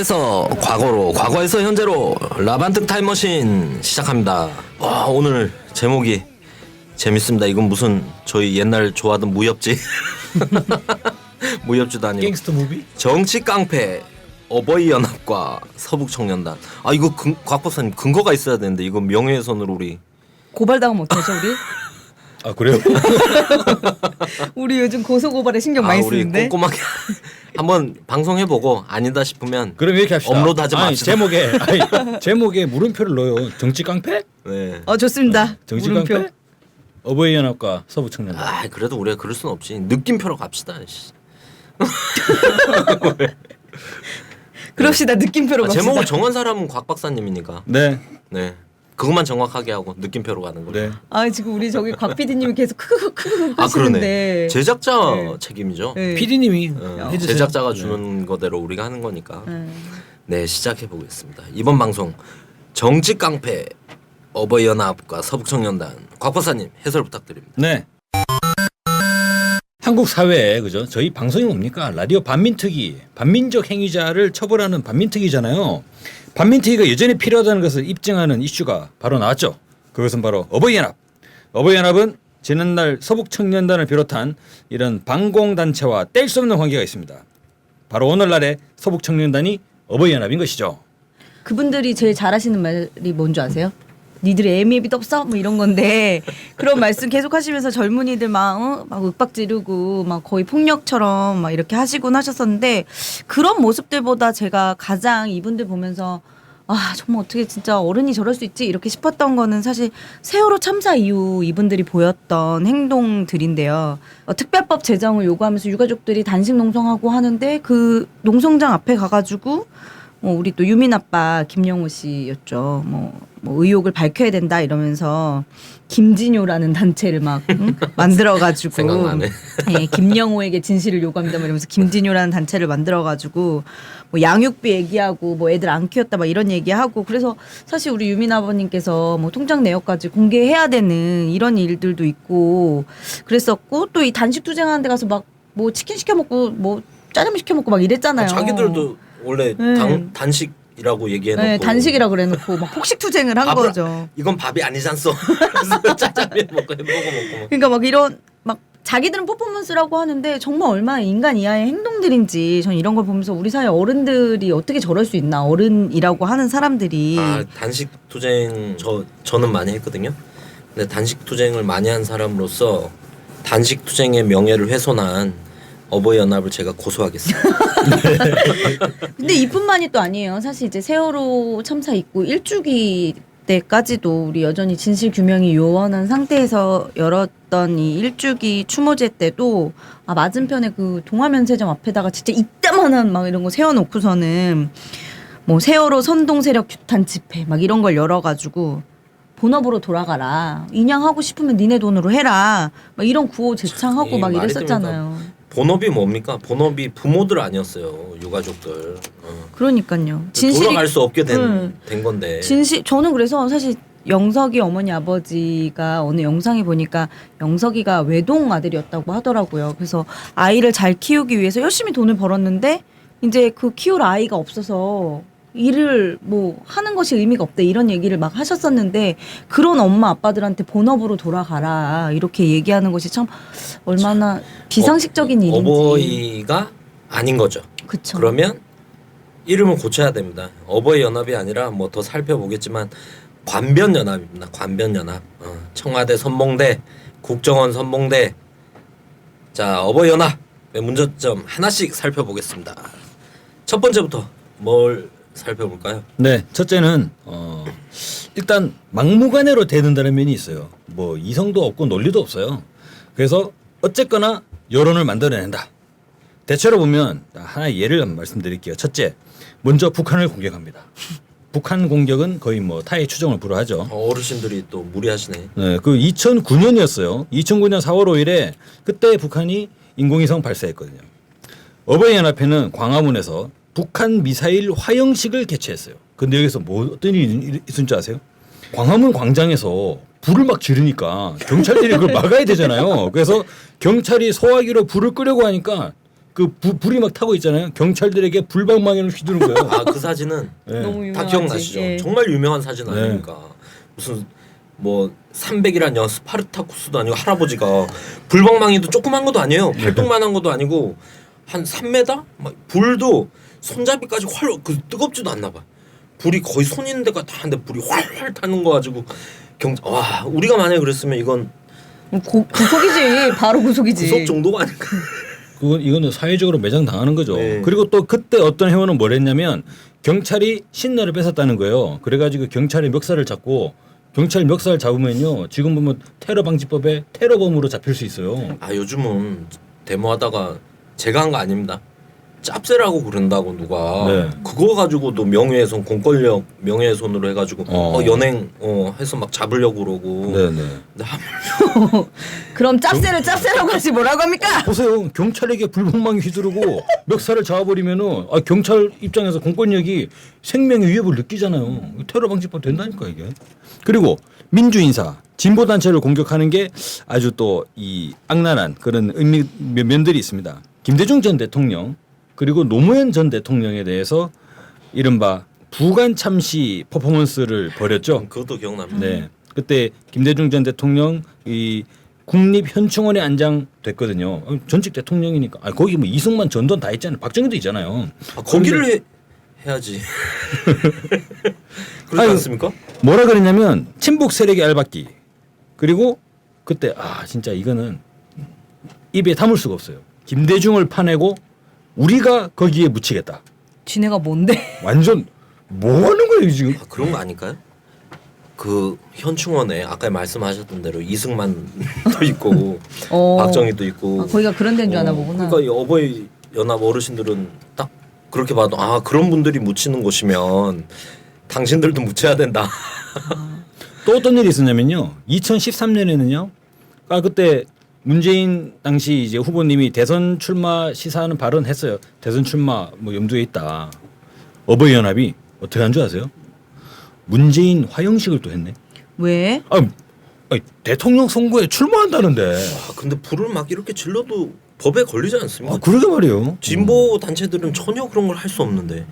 현재에서 과거로, 과거에서 현재로 라반트 타임머신 시작합니다. 와, 오늘 제목이 재밌습니다. 이건 무슨 저희 옛날 좋아하던 무협지 무협지도 아니고 갱스터 무비? 정치 깡패 어버이 연합과 서북 청년단. 아 이거 곽 박사님 근거가 있어야 되는데 이거 명예훼손으로 우리 고발당하면 어떡하죠 우리? 아 그래요? 우리 요즘 고소고발에 신경 많이 우리 쓰는데. 꼼꼼하게 한번 방송해보고 아니다 싶으면 그럼 이렇게 합시다. 업로드하지 맙시다. 제목에 물음표를 넣어요. 정치 깡패? 네. 좋습니다. 정치 물음표. 깡패? 어버이 연합과 서부 청년단. 아 그래도 우리가 그럴 순 없지. 느낌표로 갑시다. 그럽시다. 느낌표로 갑시다. 제목을 정한 사람은 곽 박사님이니까. 네. 네. 그것만 정확하게 하고 느낌표로 가는 거죠. 네. 지금 우리 저기 곽 PD님이 계속 크크 아 하시는데. 그러네. 제작자 네. 책임이죠. 네. PD님이 해주세요. 제작자가 네. 주는 거대로 우리가 하는 거니까. 네 시작해 보겠습니다. 이번 방송 정치 깡패 어버이 연합과 서북 청년단 곽 박사님 해설 부탁드립니다. 네. 한국 사회에 그죠? 저희 방송이 뭡니까? 라디오 반민특위, 반민족 행위자를 처벌하는 반민특위잖아요. 반민특위가 여전히 필요하다는 것을 입증하는 이슈가 바로 나왔죠. 그것은 바로 어버이연합. 어버이연합은 지난날 서북청년단을 비롯한 이런 반공단체와 뗄 수 없는 관계가 있습니다. 바로 오늘날의 서북청년단이 어버이연합인 것이죠. 그분들이 제일 잘하시는 말이 뭔지 아세요? 니들이 애미비도 없어? 뭐 이런 건데 그런 말씀 계속 하시면서 젊은이들 막 윽박 지르고 막 거의 폭력처럼 막 이렇게 하시곤 하셨었는데 그런 모습들보다 제가 가장 이분들 보면서 정말 어떻게 진짜 어른이 저럴 수 있지 이렇게 싶었던 거는 사실 세월호 참사 이후 이분들이 보였던 행동들인데요. 특별법 제정을 요구하면서 유가족들이 단식 농성하고 하는데 그 농성장 앞에 가가지고 우리 또 유민 아빠 김영호 씨였죠. 뭐 의혹을 밝혀야 된다 이러면서 김진효라는 단체를 막 만들어가지고 생각나네. 예, 김영호에게 진실을 요구합니다. 이러면서 김진효라는 단체를 만들어가지고 뭐 양육비 얘기하고 뭐 애들 안 키웠다 막 이런 얘기하고 그래서 사실 우리 유민 아버님께서 뭐 통장 내역까지 공개해야 되는 이런 일들도 있고 그랬었고 또 이 단식 투쟁하는 데 가서 막 뭐 치킨 시켜 먹고 뭐 짜장면 시켜 먹고 막 이랬잖아요. 자기들도 원래 단식이라고 얘기해놓고 네, 단식이라 그래놓고 막 폭식 투쟁을 한 거죠. 이건 밥이 아니잖소. 그래서 짜장면 먹고 햄버거 먹고. 그러니까 막 이런 막 자기들은 퍼포먼스라고 하는데 정말 얼마나 인간 이하의 행동들인지 전 이런 걸 보면서 우리 사회 어른들이 어떻게 저럴 수 있나 어른이라고 하는 사람들이 단식 투쟁 저는 많이 했거든요. 근데 단식 투쟁을 많이 한 사람으로서 단식 투쟁의 명예를 훼손한 어버이 연합을 제가 고소하겠습니다. 근데 이뿐만이 또 아니에요. 사실 이제 세월호 참사 있고 일주기 때까지도 우리 여전히 진실 규명이 요원한 상태에서 열었던 이 일주기 추모제 때도 맞은편에 그 동화면세점 앞에다가 진짜 이따만한 막 이런 거 세워놓고서는 뭐 세월호 선동 세력 규탄 집회 막 이런 걸 열어가지고 본업으로 돌아가라. 인양하고 싶으면 니네 돈으로 해라. 막 이런 구호 제창하고 막 이랬었잖아요. 본업이 뭡니까? 본업이 부모들 아니었어요. 유가족들. 그러니까요. 돌아갈 수 없게 된 건데. 저는 그래서 사실 영석이 어머니 아버지가 어느 영상에 보니까 영석이가 외동 아들이었다고 하더라고요. 그래서 아이를 잘 키우기 위해서 열심히 돈을 벌었는데 이제 그 키울 아이가 없어서 일을 뭐 하는 것이 의미가 없다 이런 얘기를 막 하셨었는데 그런 엄마 아빠들한테 본업으로 돌아가라 이렇게 얘기하는 것이 참 얼마나 비상식적인 일인지. 어버이가 아닌 거죠. 그쵸. 그러면 이름을 고쳐야 됩니다. 어버이 연합이 아니라 뭐 더 살펴보겠지만 관변 연합입니다. 관변 연합. 청와대 선봉대, 국정원 선봉대. 자, 어버이 연합의 문제점 하나씩 살펴보겠습니다. 첫 번째부터 뭘 살펴볼까요? 네, 첫째는 일단 막무가내로 대든다는 면이 있어요. 뭐 이성도 없고 논리도 없어요. 그래서 어쨌거나 여론을 만들어낸다. 대체로 보면 하나의 예를 한번 말씀드릴게요. 첫째, 먼저 북한을 공격합니다. 북한 공격은 거의 뭐 타의 추종을 불허하죠. 어르신들이 또 무리하시네. 네, 그 2009년이었어요. 2009년 4월 5일에 그때 북한이 인공위성 발사했거든요. 어버이연합회는 광화문에서 북한 미사일 화형식을 개최했어요. 근데 여기서 뭐 어떤 일이 있은 줄 아세요? 광화문 광장에서 불을 막 지르니까 경찰들이 그걸 막아야 되잖아요. 그래서 경찰이 소화기로 불을 끄려고 하니까 그 불이 막 타고 있잖아요. 경찰들에게 불방망이를 휘두른 거예요. 아 그 사진은 네. 너무 유명하지. 다 기억나시죠? 예. 정말 유명한 사진 네. 아닙니까? 무슨 뭐 300이란 스파르타쿠스도 아니고 할아버지가 불방망이도 조그만 것도 아니에요. 팔뚝만한 것도 아니고 한 3m? 막 불도 손잡이까지 활 그 뜨겁지도 않나 봐. 불이 거의 손 있는 데가 다 하는데 불이 활활 타는 거 가지고 와 우리가 만약에 그랬으면 이건 구속이지. 바로 구속이지. 구속 정도가 아닐까. 이거는 사회적으로 매장 당하는 거죠. 네. 그리고 또 그때 어떤 회원은 뭘 했냐면 경찰이 신나를 뺏었다는 거예요. 그래가지고 경찰이 멱살을 잡고 경찰 멱살 잡으면요 지금 보면 테러 방지법에 테러범으로 잡힐 수 있어요. 아 요즘은 데모하다가 제가 한 거 아닙니다. 짭새라고 그런다고 누가 네. 그거 가지고도 명예훼손 공권력 명예훼손으로 해가지고 연행 해서 막 잡으려고 그러고 네네. 근데 하물 그럼 짭새라고 하지 뭐라고 합니까? 보세요. 경찰에게 불방망이 휘두르고 멱살을 잡아버리면은 경찰 입장에서 공권력이 생명의 위협을 느끼잖아요. 테러 방지법 된다니까 이게. 그리고 민주 인사 진보 단체를 공격하는 게 아주 또 이 악랄한 그런 면들이 있습니다. 김대중 전 대통령 그리고 노무현 전 대통령에 대해서 이른바 부관 참시 퍼포먼스를 벌였죠. 그것도 기억납니다. 네. 그때 김대중 전 대통령 이 국립현충원에 안장됐거든요. 전직 대통령이니까. 거기 뭐 이승만 전두환 다 있잖아요. 박정희도 있잖아요. 거기를 해야지. 그렇지 아니, 않습니까? 뭐라 그랬냐면 친북 세력의 알박기. 그리고 그때 진짜 이거는 입에 담을 수가 없어요. 김대중을 파내고 우리가 거기에 묻히겠다. 지네가 뭔데? 완전 뭐 하는 거예요 지금? 그런 거 아닐까요? 그 현충원에 아까 말씀하셨던 대로 이승만도 있고 박정희도 있고 거기가 그런 데인 줄 아나 보구나. 그러니까 이 어버이 연합 어르신들은 딱 그렇게 봐도 그런 분들이 묻히는 곳이면 당신들도 묻혀야 된다. 또 어떤 일이 있었냐면요. 2013년에는요. 그때 문재인 당시 이제 후보님이 대선 출마 시사하는 발언했어요. 대선 출마 뭐 염두에 있다. 어버이 연합이 어떻게 한 줄 아세요? 문재인 화형식을 또 했네. 왜? 대통령 선거에 출마한다는데. 근데 불을 막 이렇게 질러도 법에 걸리지 않습니까? 그러게 말이에요. 진보 단체들은 전혀 그런 걸 할 수 없는데.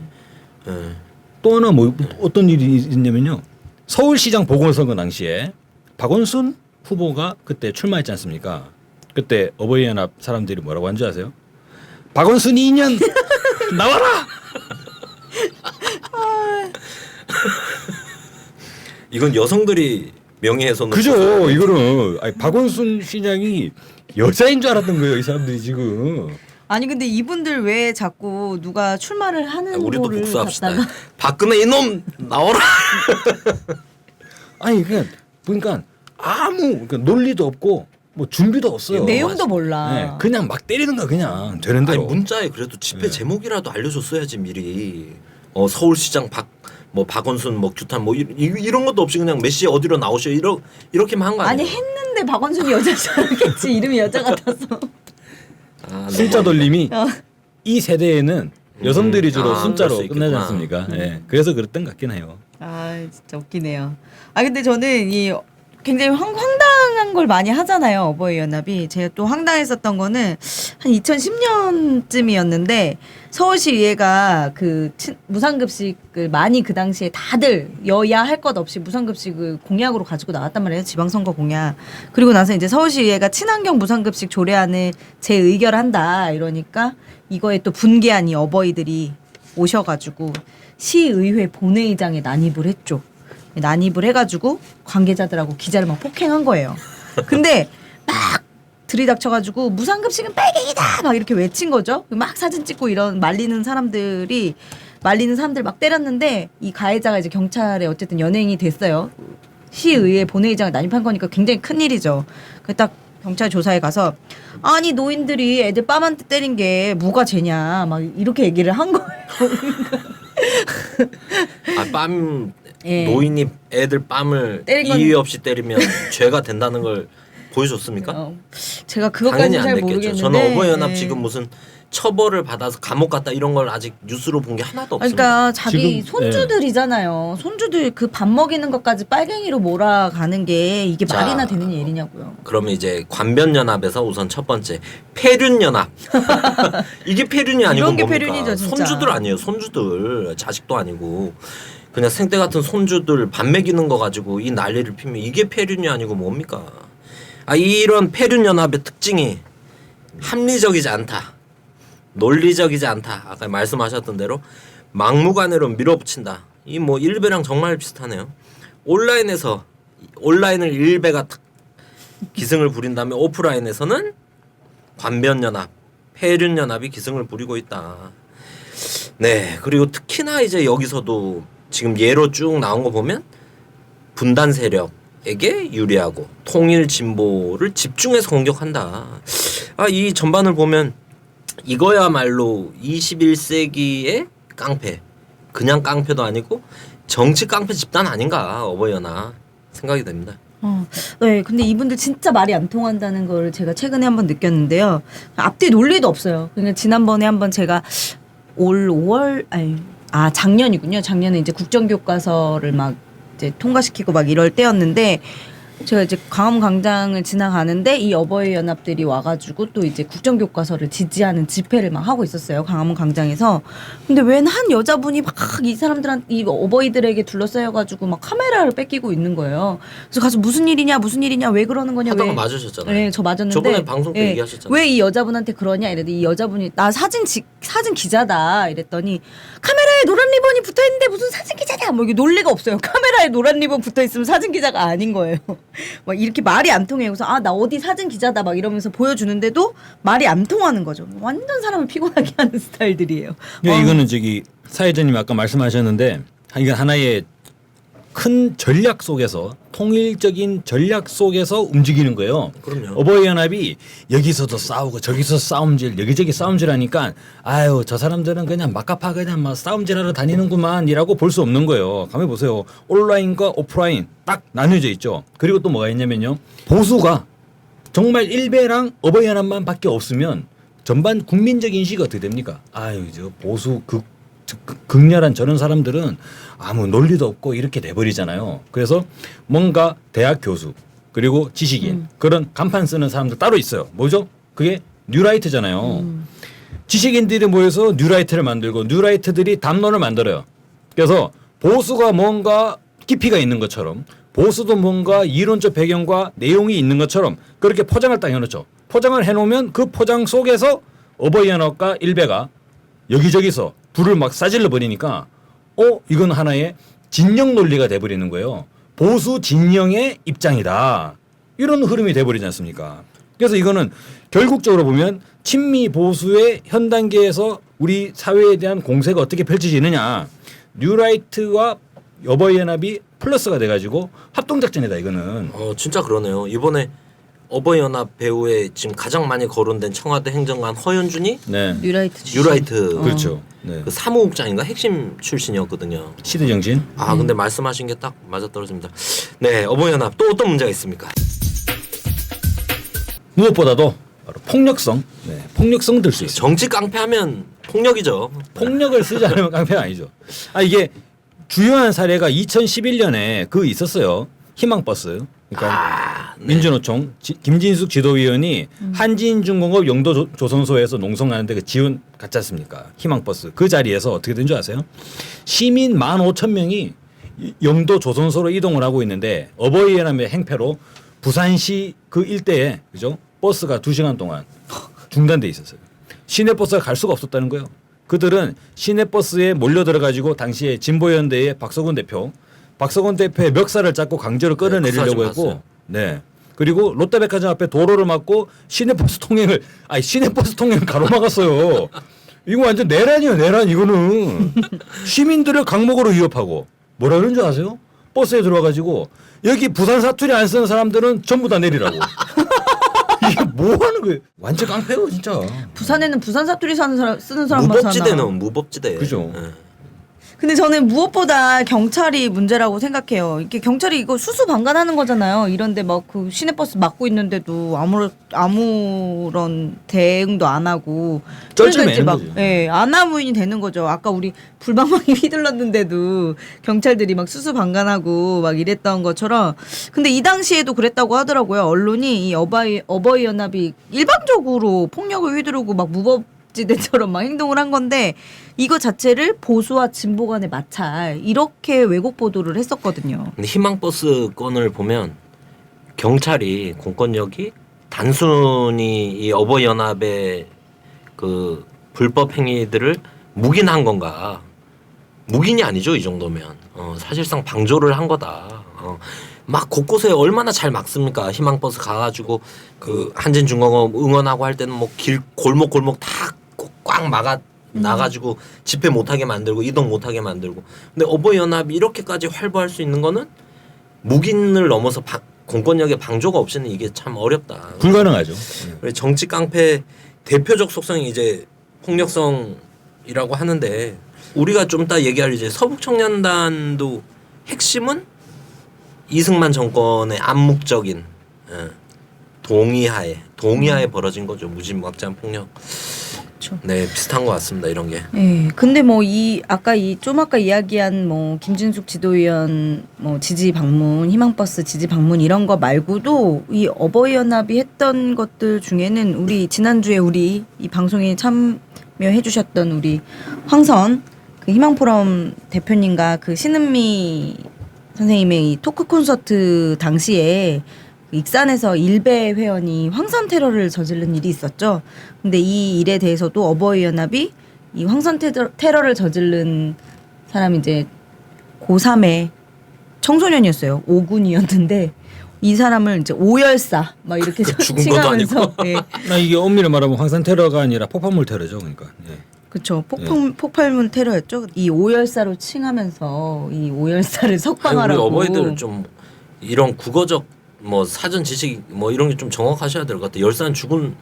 예. 또 하나 어떤 일이 있냐면요. 서울시장 보궐선거 당시에 박원순 후보가 그때 출마했지 않습니까? 그때 어버이 연합 사람들이 뭐라고 한 줄 아세요? 박원순 2년 나와라. 이건 여성들이 명예훼손으로. 그죠. 이거는 박원순 시장이 여자인 줄 알았던 거예요. 이 사람들이 지금. 아니 근데 이분들 왜 자꾸 누가 출마를 하는 우리도 거를 복수합시다. 갖다가 박근혜 이놈 나와라. 그러니까 그러니까 논리도 없고 뭐 준비도 없어요. 내용도 몰라. 네, 그냥 막 때리는 거 그냥 되는 대로. 문자에 그래도 집회 제목이라도 알려줬어야지 미리. 서울시장 박원순 규탄 이런 것도 없이 그냥 몇 시에 어디로 나오셔 이렇게만 한 거 아니에요? 아니 했는데 박원순이 여자잖겠지. 이름이 여자 같아서. 숫자 돌림이 이 세대에는 여성들이 주로 그럴 숫자로 수 끝나지 있겠구나. 않습니까? 네, 그래서 그랬던 것 같긴 해요. 진짜 웃기네요. 근데 저는 이 굉장히 황당한 걸 많이 하잖아요. 어버이 연합이. 제가 또 황당했었던 거는 한 2010년쯤이었는데 서울시의회가 그 무상급식을 많이 그 당시에 다들 여야 할 것 없이 무상급식을 공약으로 가지고 나왔단 말이에요. 지방선거 공약. 그리고 나서 이제 서울시의회가 친환경 무상급식 조례안을 재의결한다 이러니까 이거에 또 분개한 이 어버이들이 오셔가지고 시의회 본회의장에 난입을 했죠. 난입을 해가지고 관계자들하고 기자를 막 폭행한 거예요. 근데 막 들이닥쳐가지고 무상급식은 빨갱이다 막 이렇게 외친 거죠. 막 사진 찍고 이런 말리는 사람들 막 때렸는데 이 가해자가 이제 경찰에 어쨌든 연행이 됐어요. 시의회 본회의장에 난입한 거니까 굉장히 큰 일이죠. 딱 경찰 조사에 가서 아니 노인들이 애들 뺨한테 때린 게 뭐가 죄냐 막 이렇게 얘기를 한 거예요. 빰 예. 노인이 애들 뺨을 때린 건- 이유 없이 때리면 죄가 된다는 걸 보여줬습니까? 제가 당연히 그것까지는 안 잘 됐겠죠. 모르겠는데 저는 어버이 연합 예. 지금 무슨 처벌을 받아서 감옥 갔다 이런 걸 아직 뉴스로 본 게 하나도 없습니다. 그러니까 자기 지금, 손주들이잖아요. 손주들 그 밥 먹이는 것까지 빨갱이로 몰아가는 게 이게 자, 말이나 되는 일이냐고요. 그러면 이제 관변연합에서 우선 첫 번째 폐륜연합. 이게 폐륜이 아니고 이런 게 뭡니까? 폐륜이죠, 진짜. 손주들 아니에요. 손주들 자식도 아니고 그냥 생떼 같은 손주들 밥 먹이는 거 가지고 이 난리를 피면 이게 폐륜이 아니고 뭡니까? 아 이런 폐륜연합의 특징이 합리적이지 않다. 논리적이지 않다. 아까 말씀하셨던 대로 막무가내로 밀어붙인다. 이 뭐 일베랑 정말 비슷하네요. 온라인을 일베가 기승을 부린 다음에 오프라인에서는 관변연합, 폐륜연합이 기승을 부리고 있다. 네, 그리고 특히나 이제 여기서도 지금 예로 쭉 나온 거 보면 분단 세력에게 유리하고 통일 진보를 집중해서 공격한다. 아, 이 전반을 보면 이거야말로 21세기의 깡패. 그냥 깡패도 아니고 정치 깡패 집단 아닌가 어버이연합 생각이 됩니다. 네, 근데 이분들 진짜 말이 안 통한다는 걸 제가 최근에 한번 느꼈는데요. 앞뒤 논리도 없어요. 그러니까 지난번에 한번 제가 올 5월 작년이군요. 작년에 이제 국정교과서를 막 이제 통과시키고 막 이럴 때였는데 제가 이제 광화문 광장을 지나가는데 이 어버이 연합들이 와가지고 또 이제 국정교과서를 지지하는 집회를 막 하고 있었어요. 광화문 광장에서. 근데 웬 한 여자분이 막 이 사람들한테 이 어버이들에게 둘러싸여가지고 막 카메라를 뺏기고 있는 거예요. 그래서 가서 무슨 일이냐 왜 그러는 거냐 하다가 왜 맞으셨잖아요. 네, 저 맞았는데 저번에 방송 때 얘기하셨잖아요. 왜 이 여자분한테 그러냐 이랬더니 이 여자분이 나 사진 기자다 이랬더니 카메라에 노란 리본이 붙어 있는데 무슨 사진 기자냐 뭐 이게 논리가 없어요. 카메라에 노란 리본 붙어 있으면 사진 기자가 아닌 거예요. 막 이렇게 말이 안 통해요. 그래서 나 어디 사진 기자다 막 이러면서 보여주는데도 말이 안 통하는 거죠. 완전 사람을 피곤하게 하는 스타일들이에요. 네, 이거는 저기 사회자님 아까 말씀하셨는데 이건 하나의 큰 전략 속에서 통일적인 전략 속에서 움직이는 거예요. 그럼요. 어버이 연합이 여기서도 싸우고 저기서 싸움질 여기저기 싸움질하니까 아유 저 사람들은 그냥 막가파 그냥 막 싸움질하러 다니는구만이라고 볼 수 없는 거예요. 가만 보세요. 온라인과 오프라인 딱 나뉘어져 있죠. 그리고 또 뭐가 있냐면요. 보수가 정말 일베랑 어버이 연합만 밖에 없으면 전반 국민적 인식이 어떻게 됩니까? 아유 저 보수 극렬한 저런 사람들은 아무 논리도 없고 이렇게 돼버리잖아요. 그래서 뭔가 대학 교수 그리고 지식인 그런 간판 쓰는 사람들 따로 있어요. 뭐죠? 그게 뉴라이트잖아요. 지식인들이 모여서 뉴라이트를 만들고 뉴라이트들이 담론을 만들어요. 그래서 보수가 뭔가 깊이가 있는 것처럼 보수도 뭔가 이론적 배경과 내용이 있는 것처럼 그렇게 포장을 딱 해놓죠. 포장을 해놓으면 그 포장 속에서 어버이연합과 일베가 여기저기서 불을 막 싸질러 버리니까 이건 하나의 진영 논리가 돼버리는 거예요. 보수 진영의 입장이다. 이런 흐름이 돼버리지 않습니까? 그래서 이거는 결국적으로 보면 친미 보수의 현 단계에서 우리 사회에 대한 공세가 어떻게 펼쳐지느냐. 뉴라이트와 어버이연합이 플러스가 돼가지고 합동작전이다 이거는. 진짜 그러네요. 이번에 어버이연합 배우에 지금 가장 많이 거론된 청와대 행정관 허현준이 네. 뉴라이트 그렇죠. 네. 그 사무국장인가 핵심 출신이었거든요. 시대정신. 근데 말씀하신 게 딱 맞아떨어집니다. 네, 어버이연합 또 어떤 문제가 있습니까? 무엇보다도 바로 폭력성. 네. 폭력성 들 수 있어요. 정치 깡패하면 폭력이죠. 폭력을 쓰지 않으면 깡패가 아니죠. 이게 주요한 사례가 2011년에 그 있었어요. 희망버스. 그러니까 네. 민주노총 김진숙 지도위원이 한진중공업 영도조선소에서 농성하는데 그 지원 갔지 않습니까? 희망버스. 그 자리에서 어떻게 된 줄 아세요? 시민 15,000명이 영도조선소로 이동을 하고 있는데 어버이연합의 행패로 부산시 그 일대에 그죠? 버스가 2시간 동안 중단돼 있었어요. 시내버스가 갈 수가 없었다는 거예요. 그들은 시내버스에 몰려들어가지고 당시에 진보연대의 박서gun 대표의 멱살을 잡고 강제로 끌어내리려고 그 했고, 봤어요. 네. 그리고 롯데백화점 앞에 도로를 막고 시내버스 통행을 가로막았어요. 이거 완전 내란이에요, 내란 이거는. 시민들을 강목으로 위협하고 뭐라 그런 줄 아세요? 버스에 들어와가지고 여기 부산 사투리 안 쓰는 사람들은 전부 다 내리라고. 이게 뭐 하는 거예요? 완전 깡패요 진짜. 부산에는 부산 사투리 쓰는 사람만 사나. 무법지대. 그죠. 네. 근데 저는 무엇보다 경찰이 문제라고 생각해요. 이게 경찰이 이거 수수방관하는 거잖아요. 이런데 막 그 시내버스 막고 있는데도 아무런 대응도 안 하고 쩔쩔매는 막 거죠. 아나무인이 되는 거죠. 아까 우리 불방망이 휘둘렀는데도 경찰들이 막 수수방관하고 막 이랬던 것처럼. 근데 이 당시에도 그랬다고 하더라고요. 언론이 이 어버이 연합이 일방적으로 폭력을 휘두르고 막 무법지대처럼 막 행동을 한 건데 이거 자체를 보수와 진보 간의 마찰 이렇게 왜곡 보도를 했었거든요. 근데 희망버스 건을 보면 경찰이 공권력이 단순히 이 어버이 연합의 그 불법 행위들을 묵인한 건가? 묵인이 아니죠 이 정도면. 사실상 방조를 한 거다. 막 곳곳에 얼마나 잘 막습니까? 희망버스 가가지고 그 한진중공업 응원하고 할 때는 뭐 길 골목 다 꽉 막아 나가지고 집회 못하게 만들고 이동 못하게 만들고. 근데 어버이 연합이 이렇게까지 활보할 수 있는 거는 묵인을 넘어서 공권력의 방조가 없이는 이게 참 어렵다. 불가능하죠. 그래서 정치 깡패 대표적 속성이 이제 폭력성이라고 하는데 우리가 좀 이따 얘기할 이제 서북청년단도 핵심은 이승만 정권의 암묵적인 동의하에 벌어진 거죠. 무지막지한 폭력. 그렇죠. 네, 비슷한 것 같습니다. 이런 게. 예. 근데 뭐 아까 이야기한 뭐 김진숙 지도위원 뭐 지지 방문, 희망버스 지지 방문 이런 거 말고도 이 어버이 연합이 했던 것들 중에는 우리 지난주에 우리 이 방송에 참여해 주셨던 우리 황선 그 희망포럼 대표님과 그 신은미 선생님의 이 토크 콘서트 당시에 익산에서 일베 회원이 황선 테러를 저지른 일이 있었죠. 근데 이 일에 대해서도 어버이 연합이 이 황선 테러를 저지른 사람이 이제 고3의 청소년이었어요. 5군이었는데 이 사람을 이제 오열사 막 이렇게 죽은 것도 아니고. 칭하면서 나 이게 엄밀히 말하면 황산 테러가 아니라 폭발물 테러죠, 그러니까. 예. 그렇죠. 폭발문 테러였죠. 이 오열사로 칭하면서 이 오열사를 아니, 우리 석방하라고. 어버이들 좀 이런 국어적 뭐 사전 지식 뭐 이런 게 좀 정확하셔야 될 것 같아요. 열사는 죽은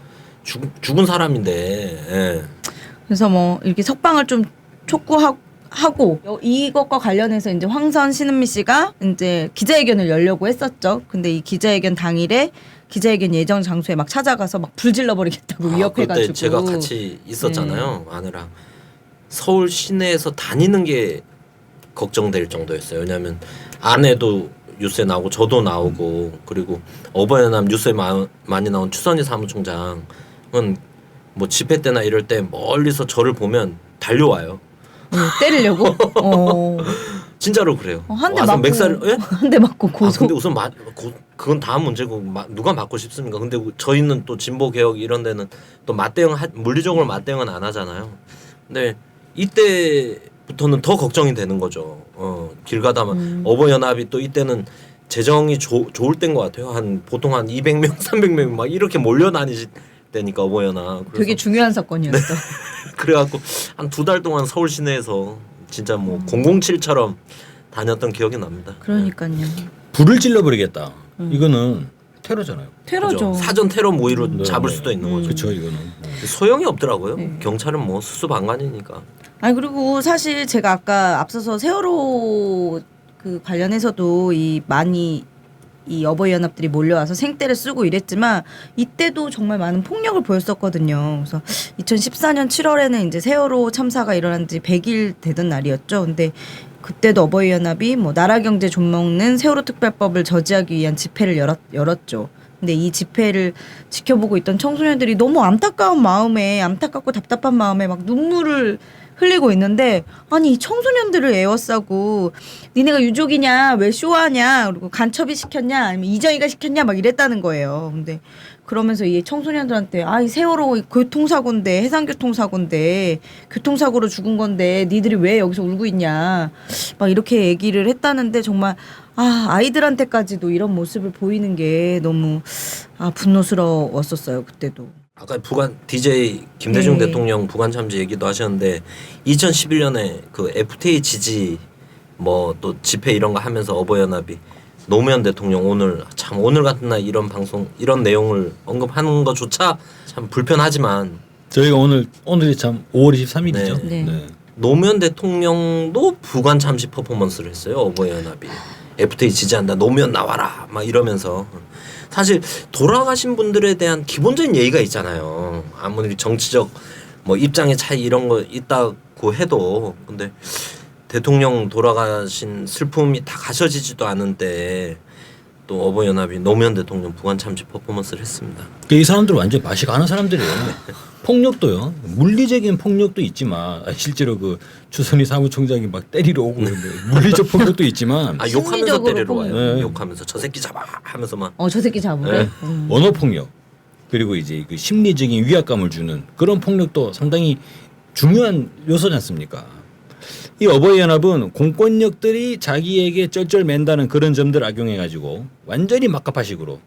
사람인데. 예. 그래서 뭐 이렇게 석방을 좀 촉구하고 이것과 관련해서 이제 황선 신은미 씨가 이제 기자회견을 열려고 했었죠. 근데 이 기자회견 당일에 기자회견 예정 장소에 막 찾아가서 막 불질러 버리겠다고 위협해가지고. 그때 제가 같이 있었잖아요. 아내랑 서울 시내에서 다니는 게 걱정될 정도였어요. 왜냐하면 아내도 뉴스에 나오고 저도 나오고 그리고 어버이연합 뉴스에 많이 나온 추선희 사무총장은 뭐 집회 때나 이럴 때 멀리서 저를 보면 달려와요. 때리려고? 진짜로 그래요. 한 대 와서 맞고 맥살 예? 한 대 맞고 고소. 근데 우선 그건 다음 문제고 누가 맞고 싶습니까? 근데 저희는 또 진보 개혁 이런 데는 또 물리적으로 맞대응은 안 하잖아요. 근데 이때부터는 더 걱정이 되는 거죠. 길 가다만 어버이연합이 또 이때는 재정이 좋을 때인 것 같아요. 보통 한 200명, 300명 막 이렇게 몰려 다니실 때니까 어버이연합. 되게 중요한 사건이었어. 그래갖고 한 2달 동안 서울 시내에서 진짜 뭐 007처럼 다녔던 기억이 납니다. 그러니까요. 불을 찔러버리겠다. 이거는 테러잖아요. 테러죠. 그죠? 사전 테러 모의로 잡을 수도 있는 거죠. 그렇죠, 이거는. 소용이 없더라고요. 네. 경찰은 뭐 수수방관이니까. 아니 그리고 사실 제가 아까 앞서서 세월호 그 관련해서도 많이 이 어버이 연합들이 몰려와서 생떼를 쓰고 이랬지만 이때도 정말 많은 폭력을 보였었거든요. 그래서 2014년 7월에는 이제 세월호 참사가 일어난 지 100일 되던 날이었죠. 근데 그때도 어버이 연합이 뭐 나라 경제 좀먹는 세월호 특별법을 저지하기 위한 집회를 열었죠. 근데 이 집회를 지켜보고 있던 청소년들이 너무 안타깝고 답답한 마음에 막 눈물을 흘리고 있는데 아니 이 청소년들을 에워싸고 니네가 유족이냐 왜 쇼하냐 그리고 간첩이 시켰냐 아니면 이정희가 시켰냐 막 이랬다는 거예요. 근데 그러면서 이 청소년들한테 이 세월호 교통사고인데 해상교통사고인데 교통사고로 죽은 건데 니들이 왜 여기서 울고 있냐 막 이렇게 얘기를 했다는데 정말 아이들한테까지도 이런 모습을 보이는 게 너무 분노스러웠었어요 그때도. 아까 DJ 김대중 네. 대통령 부관 참지 얘기도 하셨는데 2011년에 그 FTA 지지 뭐 또 집회 이런 거 하면서 어버이연합이 노무현 대통령 오늘 같은 날 이런 방송 이런 내용을 언급하는 것조차 참 불편하지만 저희가 오늘이 참 5월 23일이죠. 네. 네. 노무현 대통령도 부관 참시 퍼포먼스를 했어요. 어버이연합이 FTA 지지한다. 노무현 나와라. 막 이러면서 사실 돌아가신 분들에 대한 기본적인 예의가 있잖아요. 아무리 정치적 뭐 입장의 차이 이런 거 있다고 해도 근데 대통령 돌아가신 슬픔이 다 가셔지지도 않은데 또 어버이연합이 노무현 대통령 부관 참시 퍼포먼스를 했습니다. 이 사람들 완전 맛이 가는 사람들이에요. 폭력도요. 물리적인 폭력도 있지만 실제로 그 추선희 사무총장이 막 때리러 오고 그런데 물리적 폭력도 있지만 욕하면서 심리적으로 때리러 와요. 네. 욕하면서 저 새끼 잡아 하면서 막 저 새끼 잡으래. 네. 언어 폭력 그리고 이제 그 심리적인 위압감을 주는 그런 폭력도 상당히 중요한 요소지 않습니까? 이 어버이연합은 공권력들이 자기에게 쩔쩔맨다는 그런 점들 악용해가지고 완전히 막가파식으로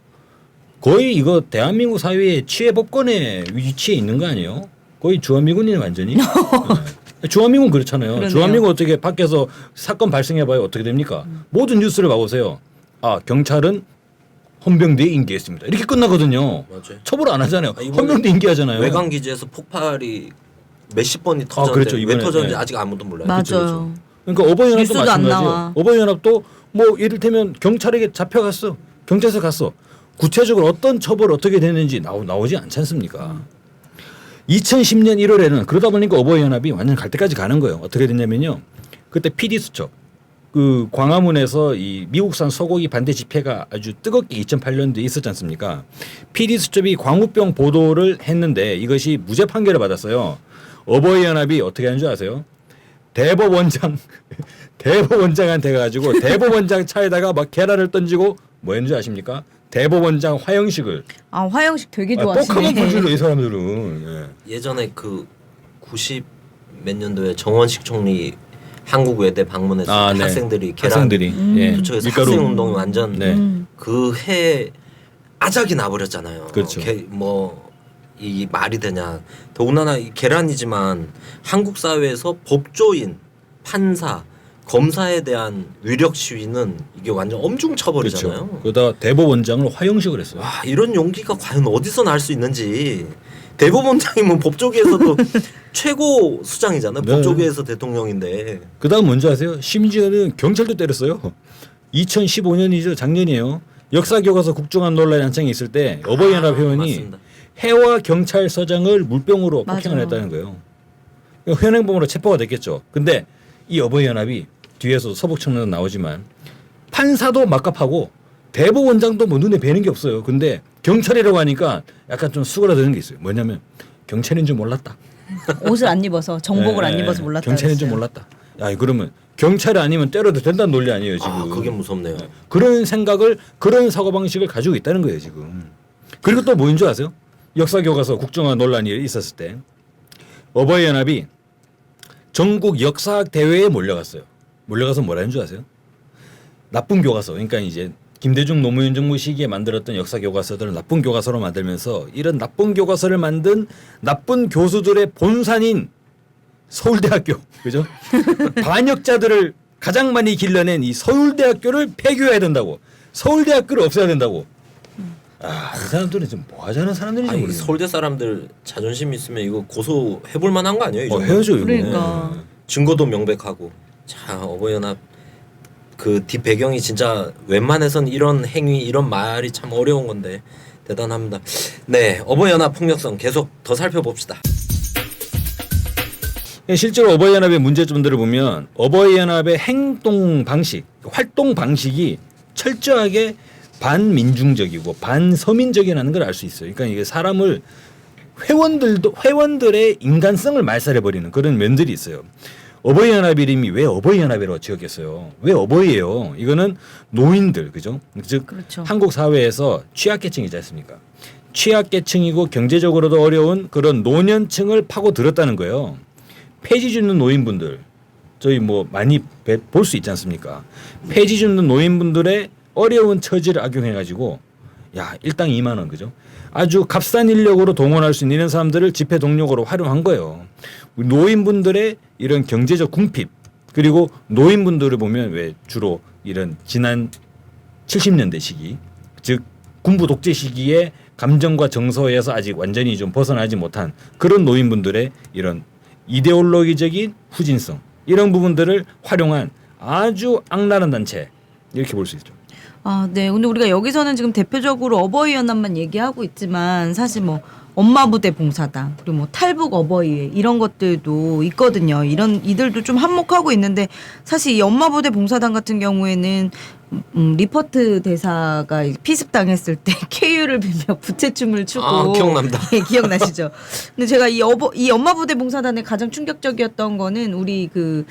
거의 이거 대한민국 사회의 치외법권에 위치해 있는 거 아니에요? 거의 주한미군이네 완전히. 네. 주한미군 그렇잖아요. 그러네요. 주한미군 어떻게 밖에서 사건 발생해봐요 어떻게 됩니까? 모든 뉴스를 봐보세요. 경찰은 헌병대에 인계했습니다. 이렇게 끝나거든요. 맞아요. 처벌 안 하잖아요. 이번에 헌병대 인계하잖아요. 외관 기지에서 폭발이 몇십 번이 터졌는데 그렇죠. 왜 이번에, 터졌는지 네. 아직 아무도 몰라요. 맞아요. 그러니까 어버이연합도 뉴스도 안 나와. 마찬가지예요. 어버이연합도 뭐 이를테면 경찰에게 잡혀갔어. 경찰서 갔어. 구체적으로 어떤 처벌 어떻게 되는지 나오지 않지 않습니까? 2010년 1월에는 그러다 보니까 어버이연합이 완전 갈 때까지 가는 거예요. 어떻게 됐냐면요. 그때 PD 수첩 그 광화문에서 이 미국산 소고기 반대 집회가 아주 뜨겁게 2008년도에 있었지 않습니까? PD 수첩이 광우병 보도를 했는데 이것이 무죄 판결을 받았어요. 어버이연합이 어떻게 하는 줄 아세요? 대법원장한테 가가지고 대법원장 차에다가 막 계란을 던지고 뭐 했는지 아십니까? 대법원장 화형식을 화형식 되게 꼭 한번 좋아하시네. 불질러 이 사람들은. 예전에 그 90 몇 년도에 정원식 총리 한국 외대 방문했을 때 네. 학생들이 계란 학생들이 예. 도처에서 밀가루. 학생 운동이 완전 네. 그 해 아작이 나버렸잖아요. 그렇죠. 이 말이 되냐. 더군다나 이 계란이지만 한국 사회에서 법조인, 판사, 검사에 대한 위력 시위는 이게 완전 엄중 처벌이잖아요. 그렇죠. 그러다 대법원장을 화형식을 했어요. 와, 이런 용기가 과연 어디서 날 수 있는지. 대법원장이면 법조계에서도 최고 수장이잖아요. 네. 법조계에서 대통령인데. 그다음 뭔지 아세요? 심지어는 경찰도 때렸어요. 2015년이죠. 작년이에요. 역사교과서 국정원 논란이 한창 있을 때 어버이연합 회원이 맞습니다. 해와 경찰서장을 물병으로 맞아요. 폭행을 했다는 거예요. 현행범으로 체포가 됐겠죠. 근데 이 어버이연합이 뒤에서 서북청년도 나오지만 판사도 막갑하고 대법원장도 뭐 눈에 뵈는 게 없어요. 근데 경찰이라고 하니까 약간 좀 수그러드는 게 있어요. 뭐냐면 경찰인 줄 몰랐다. 옷을 안 입어서 정복을 안 입어서 몰랐다. 경찰인 줄 그랬어요. 몰랐다. 야, 그러면 경찰이 아니면 때려도 된다는 논리 아니에요 지금. 아, 그게 무섭네요. 그런 생각을 그런 사고방식을 가지고 있다는 거예요 지금. 그리고 또 뭐인 줄 아세요? 역사교과서 국정원 논란이 있었을 때 어버이연합이 전국 역사학 대회에 몰려갔어요. 몰려가서 뭐라는 줄 아세요? 나쁜 교과서. 그러니까 이제 김대중 노무현 정부 시기에 만들었던 역사 교과서들을 나쁜 교과서로 만들면서 이런 나쁜 교과서를 만든 나쁜 교수들의 본산인 서울대학교, 그죠? 반역자들을 가장 많이 길러낸 이 서울대학교를 폐교해야 된다고. 서울대학교를 없애야 된다고. 이 사람들은 좀 뭐 하자는 사람들인지 아니, 모르겠어요. 서울대 사람들 자존심 있으면 이거 고소해볼 만한 거 아니에요? 이 정도면? 해야죠 이거. 그러니까. 증거도 명백하고. 자, 어버이연합 그 뒷배경이 진짜 웬만해선 이런 행위 이런 말이 참 어려운 건데 대단합니다. 네, 어버이연합 폭력성 계속 더 살펴봅시다. 실제로 어버이연합의 문제점들을 보면 어버이연합의 행동 방식, 활동 방식이 철저하게 반민중적이고 반서민적이라는 걸 알 수 있어요. 그러니까 이게 사람을 회원들의 인간성을 말살해 버리는 그런 면들이 있어요. 어버이연합 이름이 왜 어버이연합이라고 지었겠어요? 왜 어버이예요? 이거는 노인들, 그죠? 즉 그렇죠. 한국 사회에서 취약계층이지 않습니까? 취약계층이고 경제적으로도 어려운 그런 노년층을 파고 들었다는 거예요. 폐지 줍는 노인분들, 저희 뭐 많이 볼 수 있지 않습니까? 폐지 줍는 노인분들의 어려운 처지를 악용해가지고 야 일당 2만 원, 그죠? 아주 값싼 인력으로 동원할 수 있는 이런 사람들을 집회 동력으로 활용한 거예요. 우리 노인분들의 이런 경제적 궁핍, 그리고 노인분들을 보면 왜 주로 이런 지난 70년대 시기, 즉 군부 독재 시기에 감정과 정서에서 아직 완전히 좀 벗어나지 못한 그런 노인분들의 이런 이데올로기적인 후진성 이런 부분들을 활용한 아주 악랄한 단체 이렇게 볼 수 있죠. 아, 네. 근데 우리가 여기서는 지금 대표적으로 어버이 연합만 얘기하고 있지만 사실 뭐 엄마 부대 봉사단 그리고 뭐 탈북 어버이회 이런 것들도 있거든요. 이들도 좀 한몫하고 있는데 사실 이 엄마 부대 봉사단 같은 경우에는 리퍼트 대사가 피습당했을 때 KU를 빌며 부채춤을 추고 아, 기억납니다. 예, 기억나시죠? 근데 제가 이 엄마 부대 봉사단의 가장 충격적이었던 거는 우리 그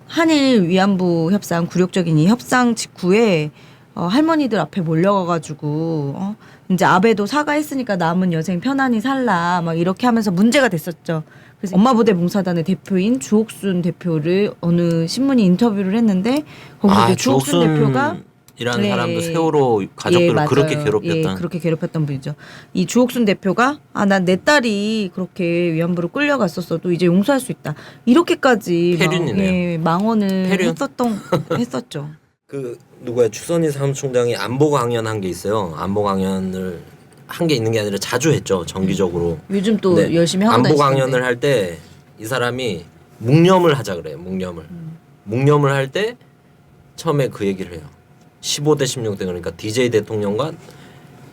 한일 위안부 협상 굴욕적인 이 협상 직후에 할머니들 앞에 몰려가가지고 이제 아베도 사과했으니까 남은 여생 편안히 살라 막 이렇게 하면서 문제가 됐었죠. 그래서 엄마 부대 봉사단의 대표인 주옥순 대표를 어느 신문이 인터뷰를 했는데 거기서 주옥순 대표가 이라는 네. 사람도 세월호 가족들을 맞아요. 그렇게 괴롭혔던. 예, 그렇게 괴롭혔던 분이죠. 이 주옥순 대표가 난 내 딸이 그렇게 위안부로 끌려갔었어도 이제 용서할 수 있다. 이렇게까지 폐륜이네요. 망언을 폐륜. 했었죠. 그 누구야 추선희 사무총장이 안보 강연 한 게 있어요. 안보 강연을 한 게 있는 게 아니라 자주 했죠. 정기적으로. 요즘 또 네. 열심히 하고 안보 다니시는데. 강연을 할 때 이 사람이 묵념을 하자 그래요. 묵념을 할 때 처음에 그 얘기를 해요. 15대 16대 그러니까 DJ 대통령과